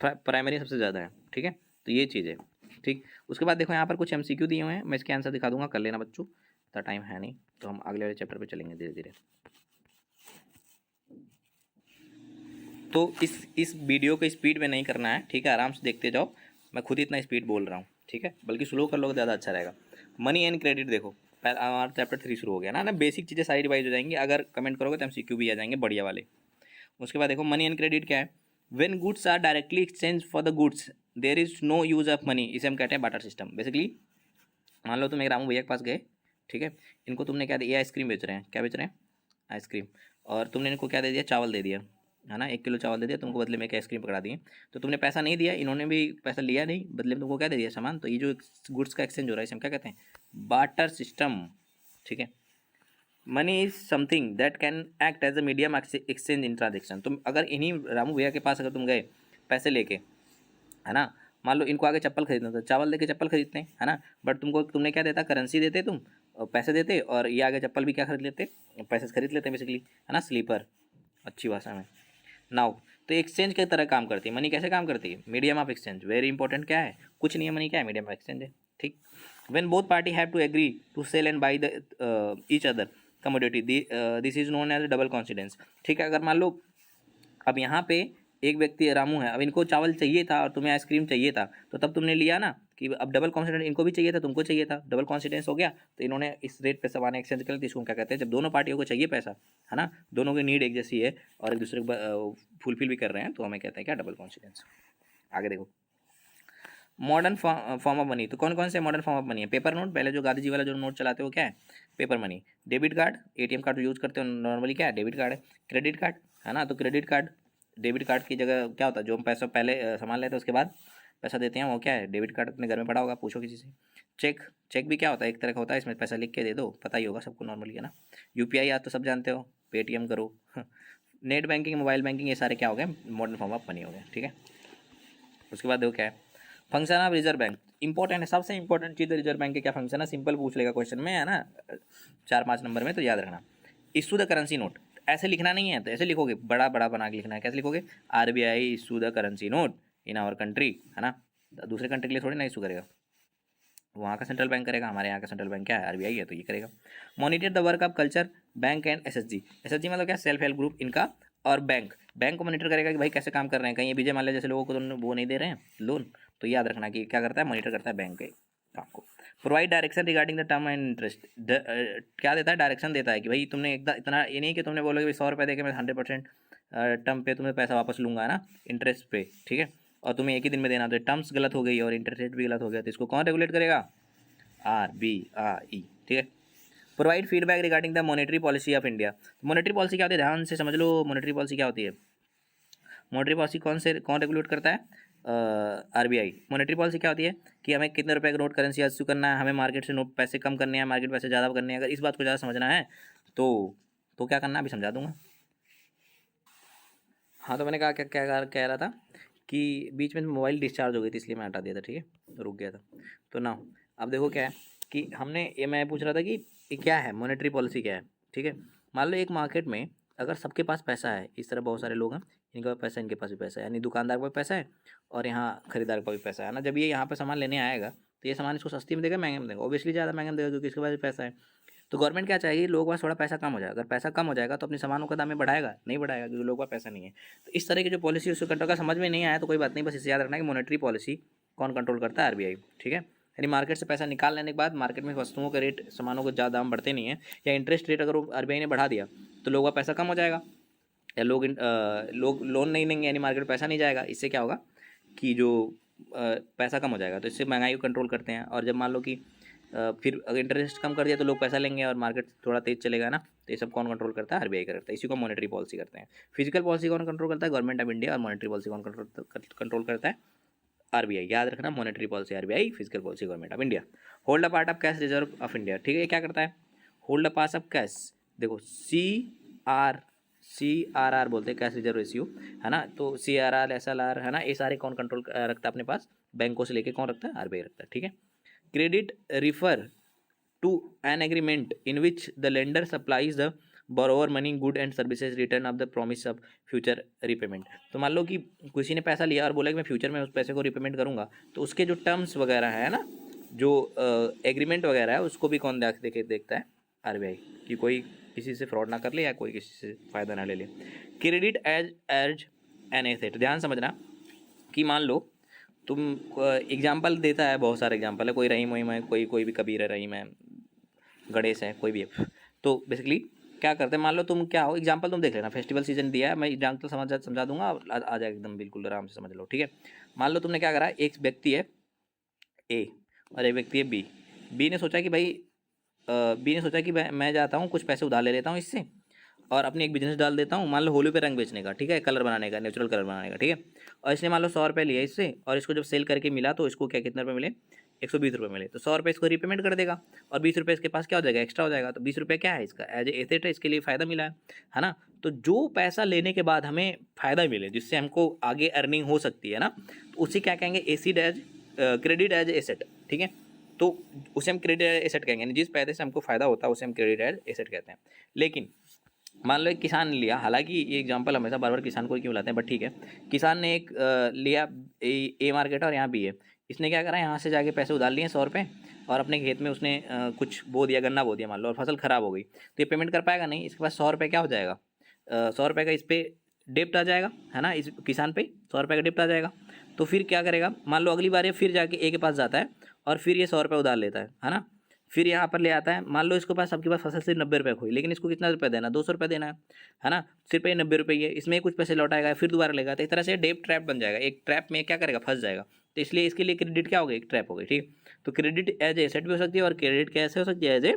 प्राइमरी सबसे ज़्यादा है, ठीक है। तो ये चीज़ है, ठीक। उसके बाद देखो यहाँ पर कुछ एमसीक्यू दिए हुए हैं, मैं इसके आंसर दिखा दूंगा, कर लेना बच्चों, इतना टाइम है नहीं, तो हम अगले वाले चैप्टर पे चलेंगे धीरे धीरे। तो इस वीडियो को स्पीड में नहीं करना है, ठीक है, आराम से देखते जाओ, मैं खुद इतना स्पीड बोल रहा हूँ, ठीक है, बल्कि स्लो कर लोगे ज़्यादा अच्छा रहेगा। मनी एंड क्रेडिट देखो, हमारा चैप्टर 3 शुरू हो गया ना, बेसिक चीज़ें सारी रिवाइज हो जाएंगी, अगर कमेंट करोगे तो एमसीक्यू भी आ जाएंगे बढ़िया वाले। उसके बाद देखो मनी एंड क्रेडिट क्या है, when goods are directly exchange for the goods there is no use of money, इसे हम कहते हैं बाटर सिस्टम। बेसिकली मान लो तुम एक रामू भैया के पास गए, ठीक है, इनको तुमने क्या दिया, आइसक्रीम बेच रहे हैं, क्या बेच रहे हैं, आइसक्रीम, और तुमने इनको क्या दे दिया, चावल दे दिया, है ना, 1 किलो चावल दे दिया तुमको, बदले में एक आइसक्रीम पकड़ा दिए। तो तुमने पैसा नहीं दिया, इन्होंने भी पैसा लिया नहीं, बदले में तुमको क्या दे दिया, सामान। तो ये जो गुड्स का एक्सचेंज हो रहा है इसे हम क्या कहते हैं, बाटर सिस्टम, ठीक है। Money is something that can act as a medium exchange in transaction. तुम अगर इन्हीं रामू भैया के पास अगर तुम गए पैसे लेके, है ना, मान लो इनको आगे चप्पल खरीदना था, चावल लेके चप्पल खरीदते हैं, है ना, बट तुमने क्या देता, करेंसी देते तुम, पैसे देते, और ये आगे चप्पल भी क्या खरीद लेते, पैसे खरीद लेते हैं बेसिकली, है ना, स्लीपर अच्छी भाषा में। नाउ तो एक्सचेंज की तरह काम करती है मनी, कैसे काम करती है, medium of exchange, very important क्या है, कुछ नहीं है, मनी क्या है, मीडियम ऑफ एक्सचेंज है, ठीक। When both party have to agree to sell and buy the each other commodity, this is known as double coincidence, ठीक है। अगर मान लो अब यहाँ पे एक व्यक्ति रामू है, अब इनको चावल चाहिए था और तुम्हें आइसक्रीम चाहिए था, तो तब तुमने लिया ना, कि अब डबल कॉन्सिडेंस, इनको भी चाहिए था तुमको चाहिए था, डबल कॉन्सिडेंस हो गया, तो इन्होंने इस रेट पे सामान एक्सचेंज कर लिया। इसको क्या कहते हैं, जब दोनों पार्टियों को चाहिए पैसा, है ना, दोनों की नीड एक जैसी है और एक दूसरे को फुलफिल भी कर रहे हैं, तो हमें कहते हैं क्या, डबल कॉन्सिडेंस। आगे देखो मॉडर्न फॉर्म ऑफ मनी, तो कौन कौन से मॉडर्न फॉर्म ऑफ मनी है, पेपर नोट, पहले जो गांधी जी वाला जो नोट चलाते हो क्या है, paper money. Debit card, ATM card use करते हो नॉर्मली, क्या है, डेबिट कार्ड है। क्रेडिट कार्ड, है ना, तो क्रेडिट कार्ड, डेबिट कार्ड की जगह क्या होता है, जो हम पैसा पहले सामान लेते हैं उसके बाद पैसा देते हैं, वो क्या है, डेबिट कार्ड। अपने घर में पड़ा होगा, पूछो किसी से। चेक भी क्या होता है, एक तरह का होता है, इसमें पैसा लिख के दे दो, पता ही होगा सबको नॉर्मली, है ना। यूपीआई आज तो सब जानते हो, पेटीएम करो नेट बैंकिंग, मोबाइल बैंकिंग, ये सारे क्या हो गए, मॉडर्न फॉर्म ऑफ मनी हो गए, ठीक है। उसके बाद देखो क्या है, function of reserve bank, important है, सबसे इंपॉर्टेंट चीज़ रिजर्व बैंक के क्या फंक्शन है, सिंपल पूछ लेगा क्वेश्चन में, है ना, 4-5 नंबर में, तो याद रखना। इशू द करेंसी नोट, ऐसे लिखना नहीं है, तो ऐसे लिखोगे, बड़ा बड़ा बना के लिखना है। कैसे लिखोगे, RBI issue the currency note in our country, है ना, दूसरे कंट्री के लिए थोड़ी ना इशू करेगा, वहाँ का सेंट्रल बैंक करेगा, हमारे यहाँ का सेंट्रल बैंक क्या है, आरबीआई है, तो ये करेगा। Monitor the work of culture bank and SHG, SHG मतलब क्या, सेल्फ हेल्प ग्रुप, इनका, और बैंक को मॉनिटर करेगा कि भाई कैसे काम कर रहे हैं, कहीं ये बीजे मान लिया जैसे लोगों को तो वो नहीं दे रहे हैं लोन, तो याद रखना कि क्या करता है, मॉनिटर करता है बैंक के काम को। Provide direction regarding the term and interest, क्या देता है, डायरेक्शन देता है कि भाई तुमने एकदम इतना, ये नहीं कि तुमने बोलोगे 100 रुपये दे के मैं 100% टर्म पे तुम्हें पैसा वापस लूँगा ना, इंटरेस्ट पे, ठीक है, और तुम्हें एक ही दिन में देना, तो टर्म्स गलत हो गई और इंटरेस्ट रेट भी गलत हो गया, तो इसको कौन रेगुलेट करेगा, RBI, ठीक है। Provide feedback regarding the monetary policy of India, monetary policy क्या होती है, ध्यान से समझ लो, मॉनेटरी पॉलिसी क्या होती है, मॉनेटरी पॉलिसी कौन रेगुलेट करता है, RBI। मॉनेटरी पॉलिसी क्या होती है कि हमें कितने रुपए का नोट करेंसी इशू करना है, हमें मार्केट से नोट पैसे कम करने हैं, मार्केट पैसे ज़्यादा करने हैं, अगर इस बात को ज़्यादा समझना है तो क्या करना है, अभी समझा दूंगा। हाँ, तो मैंने कहा क्या क्या कह रहा था कि बीच में मोबाइल डिस्चार्ज हो गई थी, इसलिए मैं हटा दिया था, ठीक है, रुक गया था। तो ना अब देखो क्या है कि हमने ये, मैं पूछ रहा था कि ये क्या है, मॉनेटरी पॉलिसी क्या है, ठीक है। मान लो एक मार्केट में अगर सबके पास पैसा है, इस तरह बहुत सारे लोग हैं, इनके पास पैसा है, इनके पास भी पैसा है, यानी दुकानदार का भी पैसा है और यहाँ खरीदार का भी पैसा है ना, जब ये यहाँ पर सामान लेने आएगा तो ये सामान इसको सस्ती में देगा, महंगे में देगा, ऑब्वियसली ज़्यादा महंगा में देगा क्योंकि इसके पास भी पैसा है। तो गवर्नमेंट क्या चाहेगी, लोगों के पास थोड़ा पैसा कम हो जाएगा, अगर पैसा कम हो जाएगा तो अपने सामानों का दाम में बढ़ाएगा, नहीं बढ़ाएगा क्योंकि लोगों का पैसा नहीं है। तो इस तरह की जो पॉलिसी उसको कंट्रोल का समझ में नहीं आया तो कोई बात नहीं, बस इसे याद रखना कि मॉनेटरी पॉलिसी कौन कंट्रोल करता है, RBI, ठीक है। यानी मार्केट से पैसा निकाल लेने के बाद मार्केट में वस्तुओं के रेट, सामानों के ज़्यादा दाम बढ़ते नहीं है, या इंटरेस्ट रेट अगर RBI ने बढ़ा दिया तो लोगों का पैसा कम हो जाएगा, या लोग लोन नहीं लेंगे, यानी मार्केट में पैसा नहीं जाएगा, इससे क्या होगा कि जो पैसा कम हो जाएगा, तो इससे महंगाई को कंट्रोल करते हैं। और जब मान लो कि फिर अगर इंटरेस्ट कम कर दिया तो लोग पैसा लेंगे और मार्केट थोड़ा तेज चलेगा ना, तो ये सब कौन कंट्रोल करता है, RBI करता है, इसी को मॉनेटरी पॉलिसी करते हैं। फिजिकल पॉलिसी कौन कंट्रोल करता है, गवर्नमेंट ऑफ इंडिया, और मॉनेटरी पॉलिसी कौन कंट्रोल करता है, RBI। याद रखना, monetary policy RBI, physical policy government of India. Hold a part of cash reserve of India, ठीक है, ये क्या करता है, hold a part of cash, देखो CRR बोलते हैं, कैश रिजर्व रेशियो, है ना, तो CRR SLR, है ना, ये सारे कौन कंट्रोल रखता है अपने पास, बैंकों से लेके कौन रखता है, RBI रखता है, ठीक है। Credit refer to an agreement in which the lender supplies the borrower money good and services return of the promise of future repayment. तो मान लो कि किसी ने पैसा लिया और बोला कि मैं फ्यूचर में उस पैसे को रिपेमेंट करूंगा, तो उसके जो टर्म्स वगैरह है ना, जो एग्रीमेंट वगैरह है, उसको भी कौन देखता है, RBI, कि कोई किसी से फ्रॉड ना कर ले या कोई किसी से फ़ायदा ना ले ले। क्रेडिट एज एन एसेट, ध्यान समझना कि मान लो तुम, एग्जाम्पल देता है, बहुत सारे एग्जाम्पल है, कोई रहीम वहीम है, कोई भी कबीर है, रहीम है, गणेश है, कोई भी है, तो बेसिकली क्या करते हैं, मान लो तुम क्या हो, एग्जाम्पल तुम देख लेना, फेस्टिवल सीजन दिया है, मैं एग्जाम्पल समझा दूंगा, आ जाएगा एकदम बिल्कुल आराम से समझ लो, ठीक है। मान लो तुमने क्या करा, एक व्यक्ति है A और एक व्यक्ति है बी ने सोचा कि भाई बी ने सोचा कि मैं जाता हूँ कुछ पैसे उधार ले लेता हूँ इससे और अपनी एक बिजनेस डाल देता हूँ, मान लो होली पे रंग बेचने का, ठीक है, कलर बनाने का, नेचुरल कलर बनाने का, ठीक है। और इसने मान लो 100 रुपये लिया इससे, और इसको जब सेल करके मिला तो इसको क्या, कितने रुपये मिले, 120 रुपये मिले, तो 100 रुपये इसको रीपेमेंट कर देगा और 20 रुपये इसके पास क्या हो जाएगा, एक्स्ट्रा हो जाएगा। तो 20 रुपये क्या है, इसका एज एसेट है, इसके लिए फ़ायदा मिला है ना। तो जो पैसा लेने के बाद हमें फ़ायदा मिले, जिससे हमको आगे अर्निंग हो सकती है ना, तो उसे क्या कहेंगे, क्रेडिट एज एसेट, ठीक है। तो उसे हम क्रेडिट एज एसेट कहेंगे, जिस पैसे से हमको फ़ायदा होता है उसे हम क्रेडिट एज एसेट कहते हैं। लेकिन मान लो एक किसान ने लिया, हालांकि ये एग्जांपल हमेशा बार बार किसान को ही क्यों लाते हैं, बट ठीक है, किसान ने एक लिया, ए मार्केट है और यहाँ बी है, इसने क्या करा, यहाँ से जाके पैसे उधार लिए 100 रुपये और अपने खेत में उसने कुछ बो दिया, गन्ना बो दिया मान लो, और फसल ख़राब हो गई, तो ये पेमेंट कर पाएगा नहीं, इसके पास 100 रुपये क्या हो जाएगा, 100 रुपये का इस पर डेप्ट आ जाएगा, है ना, इस किसान पे 100 रुपये का डेप्ट आ जाएगा। तो फिर क्या करेगा, मान लो अगली बार ये फिर जाके ए के पास जाता है और फिर ये 100 रुपये उधार लेता है ना, फिर यहाँ पर ले आता है, मान लो इसके पास, सबके पास फसल सिर्फ 90 रुपये हुई, लेकिन इसको कितना रुपये देना, 200 रुपये देना है ना, सिर्फ ये 90 रुपये है, इसमें कुछ पैसे लौटाएगा, फिर दोबारा लेगा, तो इस तरह से डेप ट्रैप बन जाएगा, एक ट्रैप में क्या करेगा, फंस जाएगा। तो इसलिए इसके लिए क्रेडिट क्या हो गई, एक ट्रैप हो गई, ठीक। तो क्रेडिट एज एसेट भी हो सकती है और क्रेडिट कैसे हो सकती है, एज ए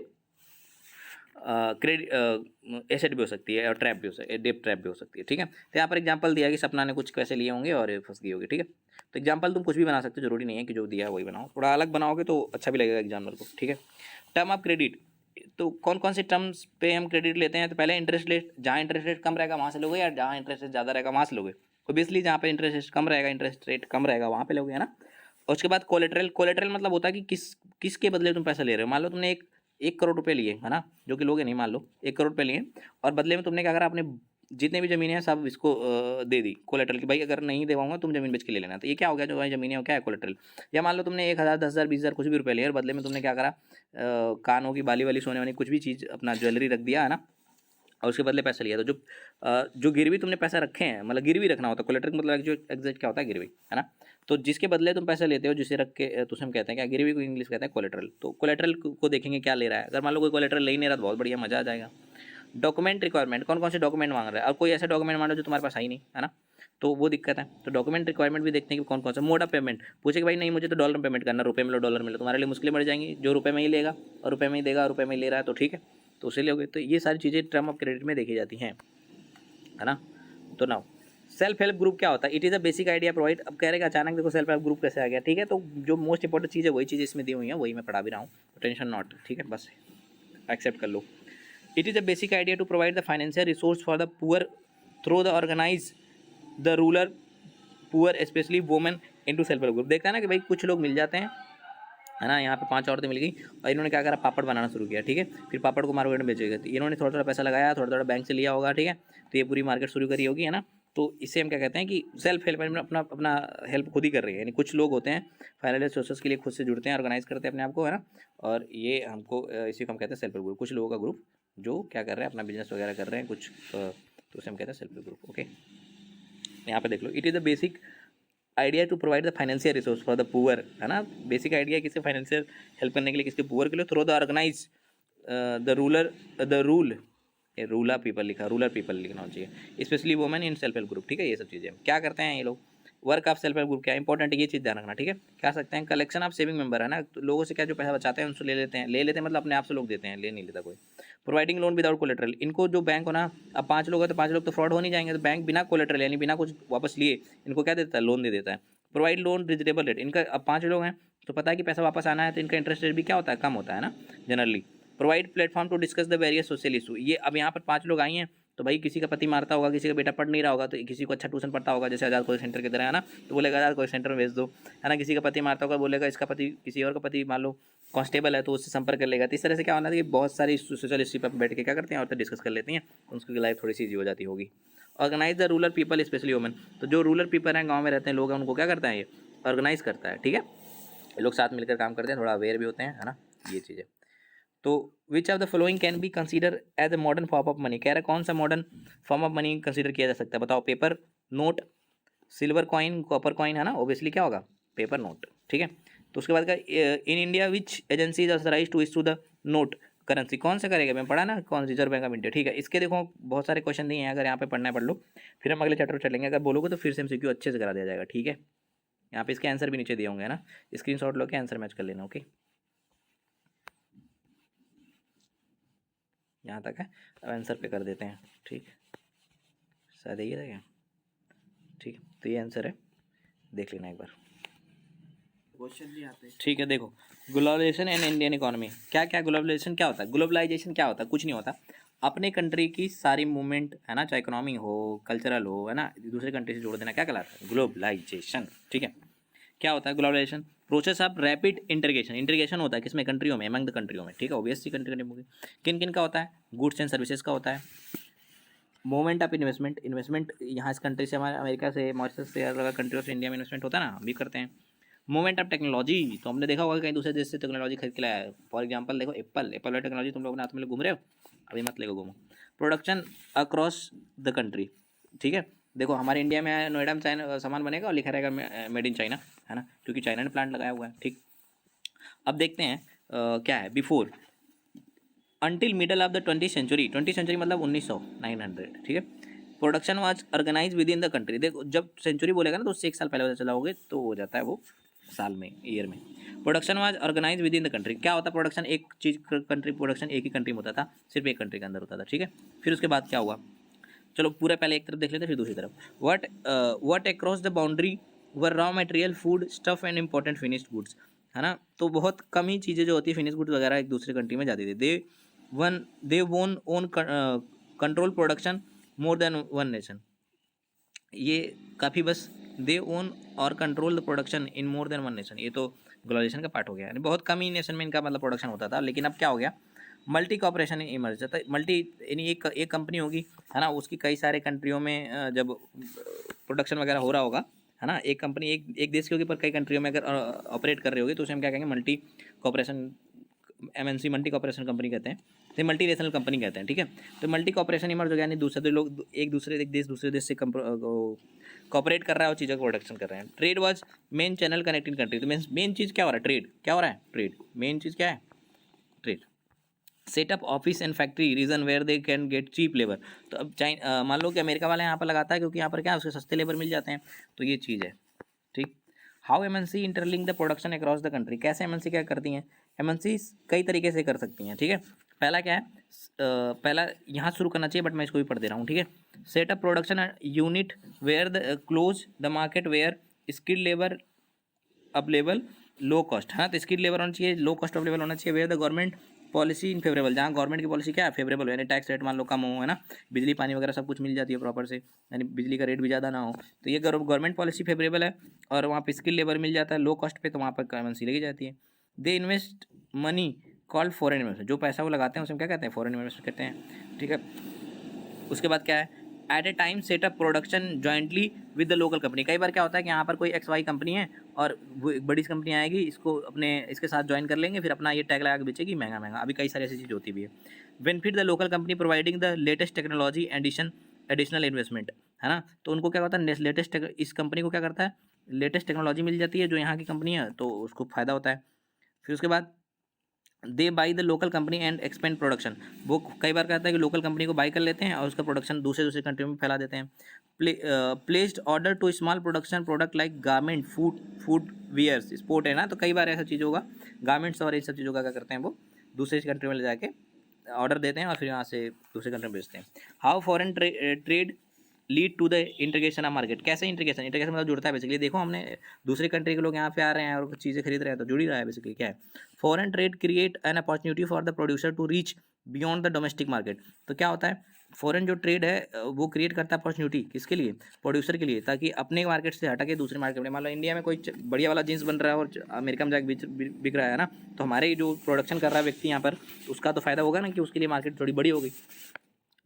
क्रेडिट एसेट भी हो सकती है और ट्रैप भी हो सकती है, डेप ट्रैप भी हो सकती है, ठीक है। तो यहाँ पर एग्जांपल दिया कि सपना ने कुछ पैसे लिए होंगे और फंस गई होगी, ठीक है। तो एग्जांपल तुम कुछ भी बना सकते हो, जरूरी नहीं है कि जो दिया है वही बनाओ, थोड़ा अलग बनाओगे तो अच्छा भी लगेगा एग्जाम्पल को, ठीक है। टर्म ऑफ क्रेडिट, तो कौन कौन से टर्म्स पे हम क्रेडिट लेते हैं? तो पहले इंटरेस्ट रेट, जहाँ इंटरेस्ट रेट कम रहेगा वहाँ से लोगे, या जहाँ इंटरेस्ट रेट ज़्यादा रहेगा वहाँ से लोगे? ऑब्वियसली जहाँ पे इंटरेस्ट रेट कम रहेगा वहाँ पे लोगे, है ना। और उसके बाद कोलेटरल, कोलेटरल मतलब होता है कि किसके बदले तुम पैसा ले रहे हो। मान लो तुमने 1 करोड़ रुपये लिए, है ना, जो कि लोगे नहीं, मान लो 1 करोड़ रुपये लिए, और बदले में तुमने क्या करा, अपने जितने भी ज़मीनें हैं सब इसको दे दी कोलेटरल की, भाई अगर नहीं दे पाऊंगा तुम ज़मीन बेच के ले लेना। तो ये क्या हो गया, जो भाई ज़मीन है वो क्या है, कोलेटरल। या मान लो तुमने 1,000, 10,000, 20,000 कुछ भी रुपये लिए, और बदले में तुमने क्या करा, कानों की बाली वाली, सोने वाली कुछ भी चीज़, अपना ज्वेलरी रख दिया, है ना, और उसके बदले पैसा लिया। तो जो गिरवी तुमने पैसा रखे हैं, मतलब गिरवी रखना होता है, कोलेटरल मतलब जो एग्जैक्ट क्या होता है, गिरवी, है ना। तो जिसके बदले तुम पैसा लेते हो, जिसे रख के, तो हम कहते हैं क्या, गिरवी को इंग्लिश कहते हैं कोलेटरल। तो कोलेटरल को देखेंगे क्या ले रहा है। अगर मान लो कोई कोलेटरल ले ही नहीं रहा तो बहुत बढ़िया, मजा आ जाएगा। डॉक्यूमेंट रिक्वायरमेंट, कौन कौन से डॉक्यूमेंट मांग रहा है, और कोई ऐसा डॉक्यूमेंट मांगो जो तुम्हारे पास है नहीं, है ना, तो वो दिक्कत है। तो डॉक्यूमेंट रिक्वायरमेंट भी देखते हैं कि कौन कौन सा। मोड ऑफ पेमेंट, पूछे कि भाई नहीं मुझे तो डॉलर में पेमेंट करना, रुपये में लो, डॉलर में लो, तुम्हारे लिए मुश्किलें बढ़ जाएंगी। जो रुपये में ही लेगा और रुपये में ही देगा, रुपये में ही ले रहा है, तो ठीक है, तो उसे लोगे। तो ये सारी चीज़ें टर्म ऑफ क्रेडिट में देखी जाती हैं, है ना। तो नाउ सेल्फ हेल्प ग्रुप क्या होता है? It is a basic idea provide. अब कह रहे कि अचानक देखो सेल्फ हेल्प ग्रुप कैसे आ गया, ठीक है। तो जो मोस्ट इंपॉर्टेंट चीज़ है वही चीज़ इसमें दी हुई है, वही मैं पढ़ा भी रहा हूँ, टेंशन नॉट, ठीक है, बस एक्सेप्ट कर लो। It is a basic idea to provide the financial resource for the poor through the organise the rural poor specially women into self help group. देखा है ना कि भाई कुछ लोग मिल जाते हैं, है ना, यहाँ पे 5 औरतें मिल गई और इन्होंने क्या करा, पापड़ बनाना शुरू किया, ठीक है। फिर पापड़ को मार्केट में बेचेगा, तो इन्होंने थोड़ा थोड़ा पैसा लगाया, थोड़ा थोड़ा बैंक से लिया होगा, ठीक है। तो ये पूरी मार्केट शुरू करी होगी, है ना। तो इसे हम क्या कहते हैं कि सेल्फ हेल्प में अपना अपना हेल्प खुद ही कर रही है। यानी कुछ लोग होते हैं फाइनेंशियल सोर्सेस के लिए खुद से जुड़ते हैं, ऑर्गेनाइज करते हैं अपने आप को, है ना। और ये हमको इसी को हम कहते हैं सेल्फ हेल्प ग्रुप। कुछ लोगों का ग्रुप जो क्या कर रहे हैं, अपना बिजनेस वगैरह कर रहे हैं कुछ, तो उसे हम कहते हैं सेल्फ हेल्प ग्रुप। ओके, यहाँ पे देख लो, it is the basic idea to provide the financial resource for the poor, है ना। बेसिक आइडिया किसी फाइनेंशियल हेल्प करने के लिए, किसके, पुअर के लिए, through the organise the rural people लिखा, रूलर पीपल लिखना चाहिए, specially women in self help group, ठीक है। ये सब चीज़ें क्या करते हैं ये लोग, work of self help group क्या इंपॉर्टेंट है, ये चीज़ ध्यान रखना, ठीक है। क्या सकते हैं, कलेक्शन ऑफ सेविंग मेंबर, है ना, तो लोगों से क्या जो पैसा बचाते हैं उनसे ले लेते हैं मतलब अपने आप से लोग देते हैं, ले नहीं लेता कोई। प्रोवाइडिंग लोन विदाउट कोलेटरल, इनको जो बैंक हो ना, अब 5 लोग हैं तो 5 लोग तो फ्रॉड हो नहीं जाएंगे, तो बैंक बिना कोलेटरल यानी बिना कुछ वापस लिए इनको क्या देता है, लोन दे देता है। प्रोवाइड लोन रिजनेबल रेट, इनका अब 5 लोग हैं तो पता है कि पैसा वापस आना है, तो इनका इंटरेस्ट रेट भी क्या होता है, कम होता है ना generally. Provide platform to discuss the various social issue, ये अब यहाँ पर 5 लोग आई हैं, तो भाई किसी का पति मारता होगा, किसी का बेटा पढ़ नहीं रहा होगा, तो किसी को अच्छा ट्यूशन पढ़ता होगा, जैसे आज़ाद कोचिंग सेंटर की तरह, है ना, तो बोलेगा आज़ाद कोचिंग सेंटर में भेज दो, है ना। किसी का पति मारता होगा, बोलेगा इसका पति, किसी और का पति मान लो कांस्टेबल है, तो उससे संपर्क कर लेगा। तो इस तरह से क्या होना है कि बहुत सारी सोशल इश्यू पर बैठ के क्या करते हैं, और तो डिस्कस कर लेती हैं, उनकी लाइफ थोड़ी सी ईजी हो जाती होगी। Organise the rural people specially women, तो जो रूरल पीपल हैं, गाँव में रहते हैं लोग हैं, उनको क्या करता है, ये ऑर्गेनाइज करता है, ठीक है। ये लोग साथ मिलकर काम करते हैं, थोड़ा अवेयर भी होते हैं, है ना, ये चीज़ें। तो which of the following can be consider as a modern form of money, कह रहा है कौन सा modern form of money consider किया जा सकता है, बताओ। Paper note, silver coin, copper coin, है ना, ऑब्वियसली क्या होगा, पेपर नोट, ठीक है। तो उसके बाद का in India which agency is authorised to issue the note currency, कौन सा करेगा, मैं पढ़ा ना, कौन, रिजर्व बैंक ऑफ इंडिया, ठीक है। इसके देखो बहुत सारे क्वेश्चन दिए हैं, अगर यहाँ पे पढ़ना है पढ़ लो, फिर हम अगले चैप्टर चलेंगे, अगर बोलोगे तो फिर से MCQ अच्छे से करा दिया जाएगा, ठीक है। यहाँ पे इसके आंसर भी नीचे दिए होंगे, है ना, स्क्रीनशॉट लो के आंसर मैच कर लेना, ओके। यहाँ तक है, अब आंसर पे कर देते हैं, ठीक, शायद यही रहेगा, ठीक। तो ये आंसर है, देख लेना एक बार, क्वेश्चन भी आते हैं, ठीक है। देखो, ग्लोबलाइजेशन एंड इंडियन इकोनॉमी, क्या क्या ग्लोबलाइजेशन क्या होता है, ग्लोबलाइजेशन क्या होता है, कुछ नहीं होता, अपने कंट्री की सारी मूवमेंट, है ना, चाहे इकोनॉमी हो, कल्चरल हो, है ना, दूसरे कंट्री से जोड़ देना, क्या कहलाता है, ग्लोबलाइजेशन, ठीक है। क्या होता है globalisation, process of rapid integration, integration होता है किसमें, कंट्रियों में, अमंग द कंट्रियों में, ठीक है, ऑब्वियसली कंट्री होगी। किन किन का होता है, गुड्स एंड सर्विसेज का होता है। मूवमेंट ऑफ इन्वेस्टमेंट, इन्वेस्टमेंट यहाँ इस कंट्री से, हमारे अमेरिका से, मॉरिशस से, अलग अलग कंट्रियों से इंडिया में इन्वेस्टमेंट होता है ना, हम भी करते हैं। मूवमेंट ऑफ टेक्नोलॉजी, तो हमने देखा होगा कहीं दूसरे देश से टेक्नोलॉजी खरीद के लाया है, फॉर एग्जांपल देखो एप्पल वाली टेक्नोलॉजी तुम लोग हाथ में घूम रहे हो, अभी मत लेको घूमो। प्रोडक्शन अक्रॉस द कंट्री, ठीक है। देखो हमारे इंडिया में नोएडा में चाइना सामान बनेगा और लिखा रहेगा मेड इन चाइना, है ना, क्योंकि चाइना ने प्लांट लगाया हुआ है, ठीक। अब देखते हैं क्या है, before until middle of the 20th century, 20th century मतलब 1900, ठीक है। Production was organise within the country, देखो जब सेंचुरी बोलेगा ना तो उससे 1 साल पहले पता चला होगे, तो हो जाता है वो साल में, ईयर में। Production was organise within the country, क्या होता है प्रोडक्शन, एक चीज़ कंट्री प्रोडक्शन एक ही कंट्री में होता था, सिर्फ एक कंट्री के अंदर होता था, ठीक है। फिर उसके बाद क्या हुआ, चलो पूरा पहले एक तरफ देख लेते हैं फिर दूसरी तरफ। What across the boundary were raw material, food, stuff and important finished goods, है ना। तो बहुत कम ही चीज़ें जो होती है फिनिश गुड्स वगैरह एक दूसरे कंट्री में जाती थी। दे वन दे वोन own control production more than one nation. ये काफ़ी बस दे ओन और control the production in more than one nation, ये तो ग्लोबलाइजेशन का पार्ट हो गया। यानी बहुत कम ही नेशन में इनका मतलब प्रोडक्शन होता था, लेकिन अब क्या हो गया, मल्टी कॉपरेशन इमर्ज जाता है। मल्टी यानी एक कंपनी होगी, है ना, उसकी कई सारे कंट्रियों में जब प्रोडक्शन वगैरह हो रहा होगा, है ना, एक कंपनी एक देश की होगी पर कई कंट्रियों में अगर ऑपरेट कर रही होगी तो उसे हम क्या कहेंगे, multi corporation, MNC multi corporation company कहते हैं, तो मल्टी नेशनल कंपनी कहते हैं। ठीक है, तो मल्टी कॉपरेशन इमर्ज हो गया, यानी दूसरे लोग एक देश से कॉपरेट कर रहा है और चीज़ों का प्रोडक्शन कर रहे हैं। Trade was main channel connecting country, तो मेन चीज़ क्या हो रहा है, ट्रेड क्या हो रहा है, ट्रेड मेन चीज़ क्या है, trade. Set up office and factory region where they can get cheap labour, तो अब मान लो कि अमेरिका वाले यहाँ पर लगाता है क्योंकि यहाँ पर क्या है, उसके सस्ते लेबर मिल जाते हैं, तो ये चीज़ है। ठीक, how MNC interlink the production across the country, कैसे एमएनसी क्या करती हैं, एमएनसी कई तरीके से कर सकती हैं। ठीक है, पहला क्या है, पहला यहाँ शुरू करना चाहिए बट मैं इसको भी पढ़ दे रहा हूँ। ठीक है, set up production unit where the close the market where skilled labour available low cost, है ना, तो स्किल्ड लेबर होना चाहिए, लो कॉस्ट अवेलेबल होना चाहिए। Where the government policy in favourable, जहाँ गवर्नमेंट की पॉलिसी क्या है, फेवरेबल हो, यानी टैक्स रेट मान लो कम हो, है ना, बिजली पानी वगैरह सब कुछ मिल जाती है प्रॉपर से, यानी बिजली का रेट भी ज़्यादा ना हो, तो ये गवर्नमेंट पॉलिसी फेवरेबल है और वहाँ पे स्किल लेबर मिल जाता है लो कॉस्ट पे, तो वहाँ पर करेंसी लगी जाती है। They invest money called foreign investment, जो पैसा वो लगाते हैं उसे हम क्या कहते हैं, फॉरेन इन्वेस्टमेंट कहते हैं। ठीक है, उसके बाद क्या है, at a time set up production jointly with the local company, कई बार क्या होता है कि यहाँ पर कोई एक्स वाई कंपनी है और वो एक बड़ी कंपनी आएगी, इसको अपने इसके साथ ज्वाइन कर लेंगे, फिर अपना ये टैग लगा के बेचेगी महंगा महंगा, अभी कई सारी ऐसी चीज़ होती भी है। Benefit the local company providing the latest technology additional investment, है ना, तो उनको क्या होता है, लेटेस्ट इस कंपनी को क्या करता है, लेटेस्ट टेक्नोलॉजी मिल जाती है जो यहाँ की कंपनी है, तो उसको फ़ायदा होता है। फिर उसके बाद they buy the local company and expand production, वो कई बार कहता है कि लोकल कंपनी को बाई कर लेते हैं और उसका प्रोडक्शन दूसरे कंट्री में फैला देते हैं। Placed order to small production product like garment footwears sport, है ना, तो कई बार ऐसा चीज़ होगा, गारमेंट्स और ये सब चीज़ों का क्या करते हैं, वो दूसरे कंट्री में ले जाके ऑर्डर देते हैं और फिर यहाँ से दूसरे कंट्री में बेचते हैं। How foreign trade lead to the integration of market, कैसे इंटीग्रेशन, इंटीग्रेशन मतलब जुड़ता है बेसिकली, देखो हमने दूसरे कंट्री के लोग यहाँ पे आ रहे हैं और चीज़ें खरीद रहे हैं तो जुड़ ही रहा है बेसिकली, क्या है, foreign trade create an opportunity for the producer to reach beyond the domestic market, तो क्या होता है, फॉरेन जो ट्रेड है वो क्रिएट करता है अपॉर्चुनिटी किसके लिए, प्रोड्यूसर के लिए, ताकि अपने मार्केट से हटा के दूसरे मार्केट में, मान लो इंडिया में कोई बढ़िया वाला जीन्स बन रहा है और अमेरिका में जाकर बिक रहा है ना, तो हमारे जो प्रोडक्शन कर रहा है व्यक्ति यहाँ पर, उसका तो फायदा होगा ना कि उसके लिए मार्केट थोड़ी बड़ी हो गई।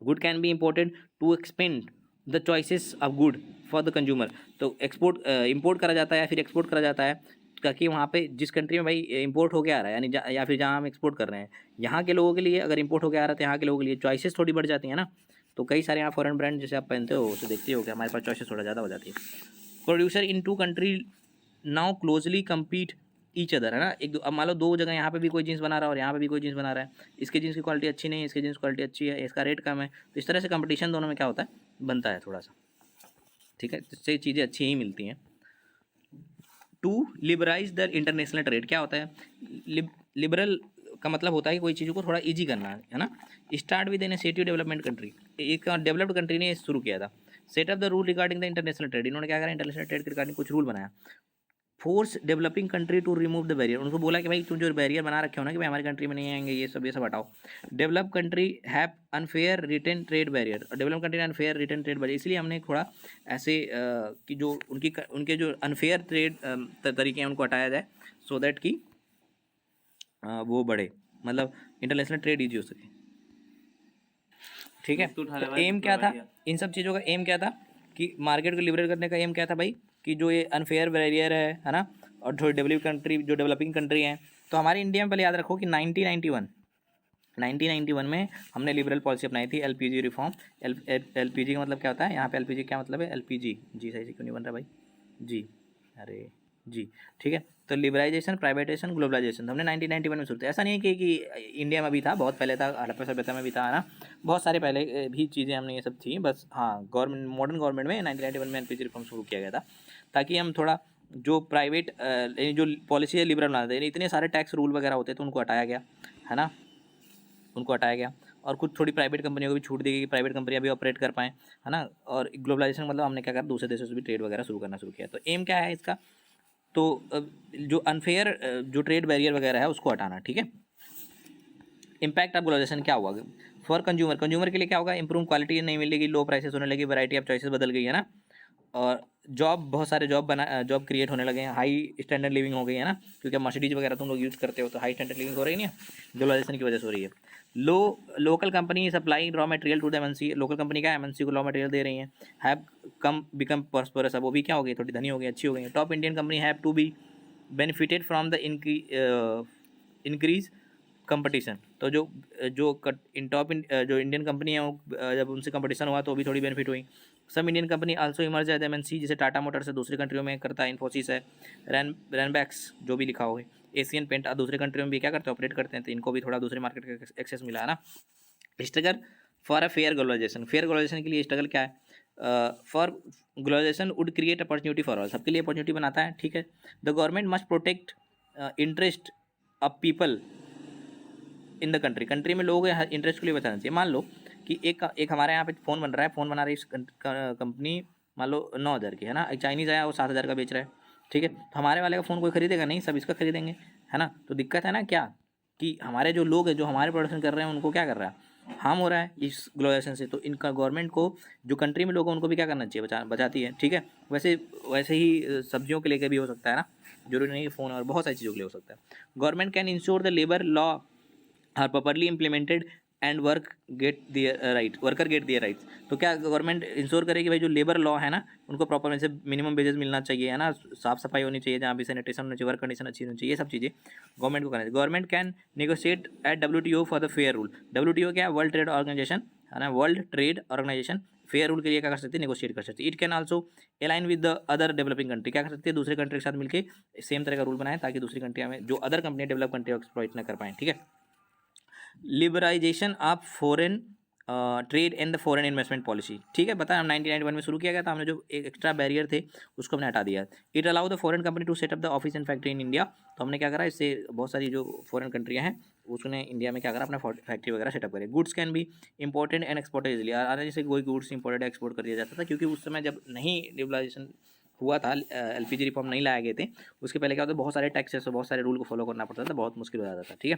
Good can be imported to expand the choices of good for the consumer, तो एक्सपोर्ट इंपोर्ट करा जाता है या फिर एक्सपोर्ट करा जाता है, ताकि वहाँ पे जिस कंट्री में भाई इंपोर्ट होके आ रहा है, यानी या फिर जहाँ हम एक्सपोर्ट कर रहे हैं, यहाँ के लोगों के लिए अगर इंपोर्ट होके आ रहा है तो यहाँ के लोगों के लिए चॉइसेस थोड़ी बढ़ जाती है ना, तो कई सारे यहाँ फॉरेन ब्रांड जैसे आप पहनते हो उसे देखते हो कि हमारे पास चॉइसेस थोड़ा ज़्यादा हो जाती है। Producer in two country now closely compete each other, है ना, अब मान लो दो जगह यहाँ पे भी कोई जीन्स बना रहा है और यहाँ पे भी कोई जीन्स बना रहा है, इसके जीन्स की क्वालिटी अच्छी नहीं है, इसके जीन्स की क्वालिटी अच्छी है, इसका रेट कम है, तो इस तरह से कंपटीशन दोनों में क्या होता है, बनता है थोड़ा सा। ठीक है, जिससे चीज़ें अच्छी ही मिलती हैं। टू लिबराइज द इंटरनेशनल ट्रेड, क्या होता है, लिबरल का मतलब होता है कि कोई चीज़ों को थोड़ा इजी करना है ना। Start with initiative development country, एक डेवलप्ड कंट्री ने शुरू किया था। Set up the rule regarding the international trade, इन्होंने क्या करा, इंटरनेशनल ट्रेड के रिगार्डिंग कुछ रूल बनाया। Force developing country to remove the barrier, उनको बोला कि भाई तुम जो बैरियर बना रखे हो ना कि भाई हमारी कंट्री में नहीं आएंगे, ये सब हटाओ। Develop country have unfair return trade barrier, develop country unfair return trade barrier, इसलिए हमने थोड़ा ऐसे कि जो उनके जो अनफेयर ट्रेड तरीके हैं उनको हटाया जाए, सो दैट कि वो बढ़े, मतलब इंटरनेशनल ट्रेड ईजी हो सके। ठीक है, तो एम क्या था, इन सब चीज़ों का एम क्या था कि मार्केट को लिबरेट करने का एम क्या था भाई, कि जो ये अनफेयर बैरियर है ना, और थोड़ी डेवलपिंग कंट्री हैं, तो हमारे इंडिया में पहले याद रखो कि 1991 में हमने लिबरल पॉलिसी अपनाई थी, एलपीजी रिफॉर्म। एलपीजी का मतलब क्या होता है, यहाँ पे एलपीजी क्या मतलब है, एलपीजी जी सही से क्यों नहीं बन रहा भाई, जी अरे जी ठीक है, तो लिबराइजेशन प्राइवेटाइजेशन ग्लोबलाइजेशन हमने 1991 में शुरू किया। ऐसा नहीं है कि इंडिया में भी था, बहुत पहले था, हड़प्पा सभ्यता में भी था, है ना, बहुत सारे पहले भी चीज़ें हमने ये सब थी, बस हाँ गवर्नमेंट मॉडर्न गवर्नमेंट में 1991 में एलपीजी रिफॉर्म शुरू किया गया था, ताकि हम थोड़ा जो प्राइवेट जो पॉलिसी है लिबरल बनाते हैं, इतने सारे टैक्स रूल वगैरह होते तो उनको हटाया गया, है ना, उनको हटाया गया, और कुछ थोड़ी प्राइवेट कंपनियों को भी छूट दी गई कि प्राइवेट कंपनियां भी ऑपरेट कर पाएँ, है ना, और ग्लोबलाइजेशन मतलब हमने क्या करा, दूसरे देशों से भी ट्रेड वगैरह शुरू करना शुरू किया। तो एम क्या है इसका, तो जो अनफेयर जो ट्रेड बैरियर वगैरह है उसको हटाना। ठीक है, इम्पैक्ट ऑफ ग्लोबलाइजेशन क्या हुआ फॉर कंज्यूमर, कंज्यूमर के लिए क्या होगा, इंप्रूव क्वालिटी नहीं मिलेगी, लो प्राइसेस होने लगी, वैरायटी ऑफ चॉइसेस बदल गई है ना, और जॉब, बहुत सारे जॉब क्रिएट होने लगे हैं, हाई स्टैंडर्ड लिविंग हो गई है ना, क्योंकि मर्सिडीज वगैरह तुम लोग यूज़ करते हो, तो हाई स्टैंडर्ड लिविंग हो रही है ना, ग्लोबलाइजेशन की वजह से हो रही है। Local company supplying raw material to the MNC, local company क्या एमएनसी को रॉ मटेरियल दे रही हैं, हैव कम बिकम प्रॉस्परस, अब वो भी क्या हो गई, थोड़ी धनी हो गई, अच्छी हो गई। Top Indian company have to be benefited from the increase competition, तो जो जो जो इंडियन कंपनी है वो जब उनसे कंपटीशन हुआ तो भी थोड़ी बेनिफिट हुई। सब Indian company also emerge as MNC, जैसे टाटा मोटर्स है दूसरी कंट्रियों में करता है, इन्फोसिस है, रैनबैक्स जो भी लिखा हुआ है, एशियन पेंट दूसरे कंट्रियों में भी क्या करते हैं, ऑपरेट करते हैं, तो इनको भी थोड़ा दूसरे मार्केट का एक्सेस मिला है ना। Struggle for a fair globalisation, fair globalisation के लिए स्ट्रगल क्या है, for globalisation would create opportunity for all, सबके लिए अपॉर्चुनिटी बनाता है, ठीक है। The government must protect interest of people in the country, country में लोगों के इंटरेस्ट के लिए बचाना चाहिए। मान लो कि एक हमारे यहाँ पे फ़ोन बन रहा है, फ़ोन बना रही कंपनी, मान लो 9,000 की है ना, एक चाइनीज़ आया वो 7,000 का बेच रहा है, ठीक है, तो हमारे वाले का फ़ोन कोई खरीदेगा नहीं, सब इसका खरीदेंगे, है ना। तो दिक्कत है ना क्या, कि हमारे जो लोग हैं जो हमारे प्रोडक्शन कर रहे हैं उनको क्या कर रहा है, हार्म हो रहा है इस ग्लोबलाइजेशन से, तो इनका गवर्नमेंट को जो कंट्री में लोग हैं उनको भी क्या करना चाहिए, बचाती है, ठीक है। वैसे वैसे ही सब्जियों के लेकर भी हो सकता है ना, जरूरी नहीं फ़ोन, और बहुत सारी चीज़ों के लिए हो सकता है। Government can ensure the labour law are properly implemented and worker get their rights, तो क्या गवर्नमेंट इंश्योर करे कि भाई जो लेबर लॉ है ना उनको प्रॉपर में से मिनिमम वेजेस मिलना चाहिए, है ना, साफ सफाई होनी चाहिए, जहाँ भी सैनिटेशन होनी चाहिए, वर्क कंडीशन अच्छी होनी चाहिए, ये सब चीज़ें गवर्नमेंट को करना चाहिए। Government can negotiate at WTO for the fair rule, WTO क्या है, वर्ल्ड ट्रेड ऑर्गेनाइजेशन, है ना, world trade organisation, fair rule के लिए क्या कर सकती है, नेगोशिएट कर सकती है। It can also align with the other developing country, क्या कर सकती है, दूसरे कंट्री के साथ मिलकर सेम तरह का रूल बनाए, ताकि दूसरी कंट्रियाँ में जो other company develop country exploit न कर पाएँ, ठीक है। Liberalisation of foreign trade and the foreign investment policy, ठीक है, बताया हम 1991 में शुरू किया गया था, हमने जो एक एक्स्ट्रा बैरियर थे उसको हमने हटा दिया। It allow the foreign company to set up the office and factory in India, तो हमने क्या करा, इससे बहुत सारी जो फॉरेन कंट्रियाँ हैं उसने इंडिया में क्या करा, अपना फैक्ट्री वगैरह सेटअप करे। Goods can be imported and exported easily, जैसे कोई गुड्स इंपोर्टेड एक्सपोर्ट कर दिया जाता था, क्योंकि उस समय जब नहीं लिबरलाइजेशन हुआ था, LPG रिफॉर्म नहीं लाए गए थे, उसके पहले क्या होता था, बहुत सारे टैक्सेस और बहुत सारे रूल को फॉलो करना पड़ता था, बहुत मुश्किल हो जाता था, ठीक है।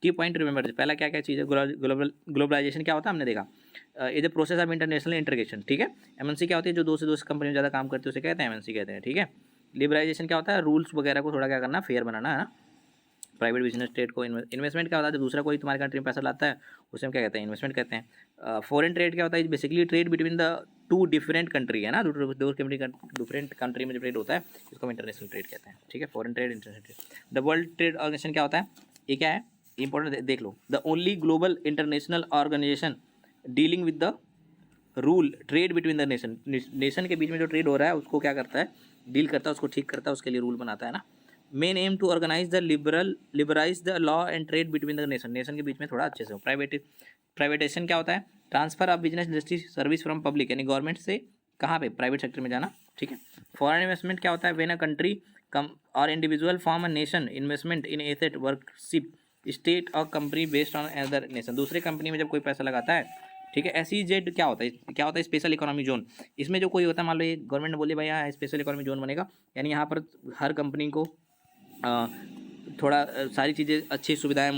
की पॉइंट रिमेंबर, पहला क्या क्या चीज़ है, ग्लोबलाइजेशन क्या होता है हमने देखा, is the process of international integration, ठीक है। MNC क्या होती है, जो दो से दो कंपनी में ज़्यादा काम करती है उसे कहते हैं MNC कहते हैं, ठीक है। लिबराइजेशन क्या होता है, रूल्स वगैरह को थोड़ा क्या करना, फेयर बनाना, है ना। प्राइवेट बिजनेस स्टेट को इन्वेस्टमेंट क्या होता है, जब दूसरा कोई तुम्हारी कंट्री में पैसा लाता है उसे हम क्या कहते हैं, इन्वेस्टमेंट कहते हैं। फॉरेन ट्रेड क्या होता है, basically trade between the two different country, है ना, दो डिफरेंट कंट्री में जो ट्रेड होता है इसको हम इंटरनेशनल ट्रेड कहते हैं, ठीक है। Foreign trade, international trade. The world trade organisation क्या होता है, ये क्या है, इंपॉर्टेंट देख लो, the only global international organisation dealing with the rule trade between the nation के बीच में जो ट्रेड हो रहा है उसको क्या करता है, डील करता है, उसको ठीक करता है, उसके लिए रूल बनाता है ना। Main aim to organise the liberalise the law and trade between the nation के बीच में थोड़ा अच्छे से हो। प्राइवेटाइजेशन क्या होता है, transfer of business industry service from public, यानी गवर्नमेंट से कहाँ पे, प्राइवेट सेक्टर में जाना, ठीक है। फॉरेन इन्वेस्टमेंट क्या होता है, व्हेन अ कंट्री कम और individual form a nation investment in asset वर्कशिप स्टेट और company based on other nation, दूसरे कंपनी में जब कोई पैसा लगाता है, ठीक है। SEZ क्या होता है, स्पेशल इकोनॉमिक जोन, इसमें जो कोई होता है, मान लो ये गवर्नमेंट ने बोली भाई यहाँ स्पेशल इकोनॉमिक जोन बनेगा, यानी यहाँ पर हर कंपनी को थोड़ा सारी चीज़ें अच्छी सुविधाएं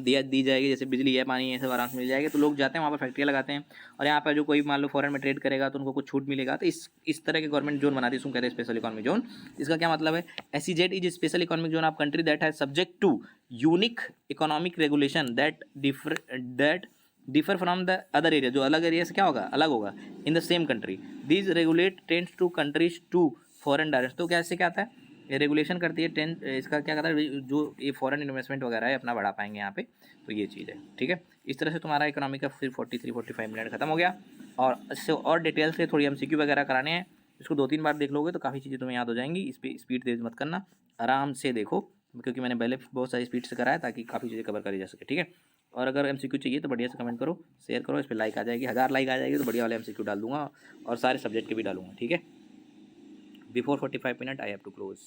दी जाएगी, जैसे बिजली है, पानी है, सब आराम से मिल जाएगी, तो लोग जाते हैं वहाँ पर फैक्ट्रियाँ लगाते हैं, और यहाँ पर जो कोई मान लो फॉरेन में ट्रेड करेगा तो उनको कुछ छूट मिलेगा, तो इस तरह के गवर्नमेंट जोन बनाती है, उसको कहते हैं स्पेशल इकोनॉमिक जोन। इसका क्या मतलब है, SEZ is special economic zone of country that has subject to unique economic regulation that differ from the other area, जो अलग एरिया से क्या होगा, अलग होगा, in the same country. These regulate tends to countries to foreign direct, तो कैसे क्या आता है, ये रेगुलेशन करती है इसका क्या कहता है, जो ये फॉरेन इन्वेस्टमेंट वगैरह है अपना बढ़ा पाएंगे यहाँ पे, तो ये चीज़ है, ठीक है। इस तरह से तुम्हारा इकोनॉमी का फिर 43-45 मिनट खत्म हो गया, और इससे और डिटेल से थोड़ी MCQ वगैरह कराने हैं, इसको 2-3 बार देख लोगे तो काफ़ी चीज़ें तुम्हें याद हो जाएंगी। इस पर स्पीड तेज मत करना, आराम से देखो, क्योंकि मैंने पहले बहुत सारी स्पीड से कराया ताकि काफ़ी चीज़ें कवर करी जा सके, ठीक है। और अगर MCQ चाहिए तो बढ़िया से कमेंट करो, शेयर करो, इस पर लाइक आ जाएगी, 1000 लाइक आ जाएगी तो बढ़िया वाले MCQ डाल दूंगा, और सारे सब्जेक्ट के भी डालूंगा, ठीक है। Before 45 minute I have to close.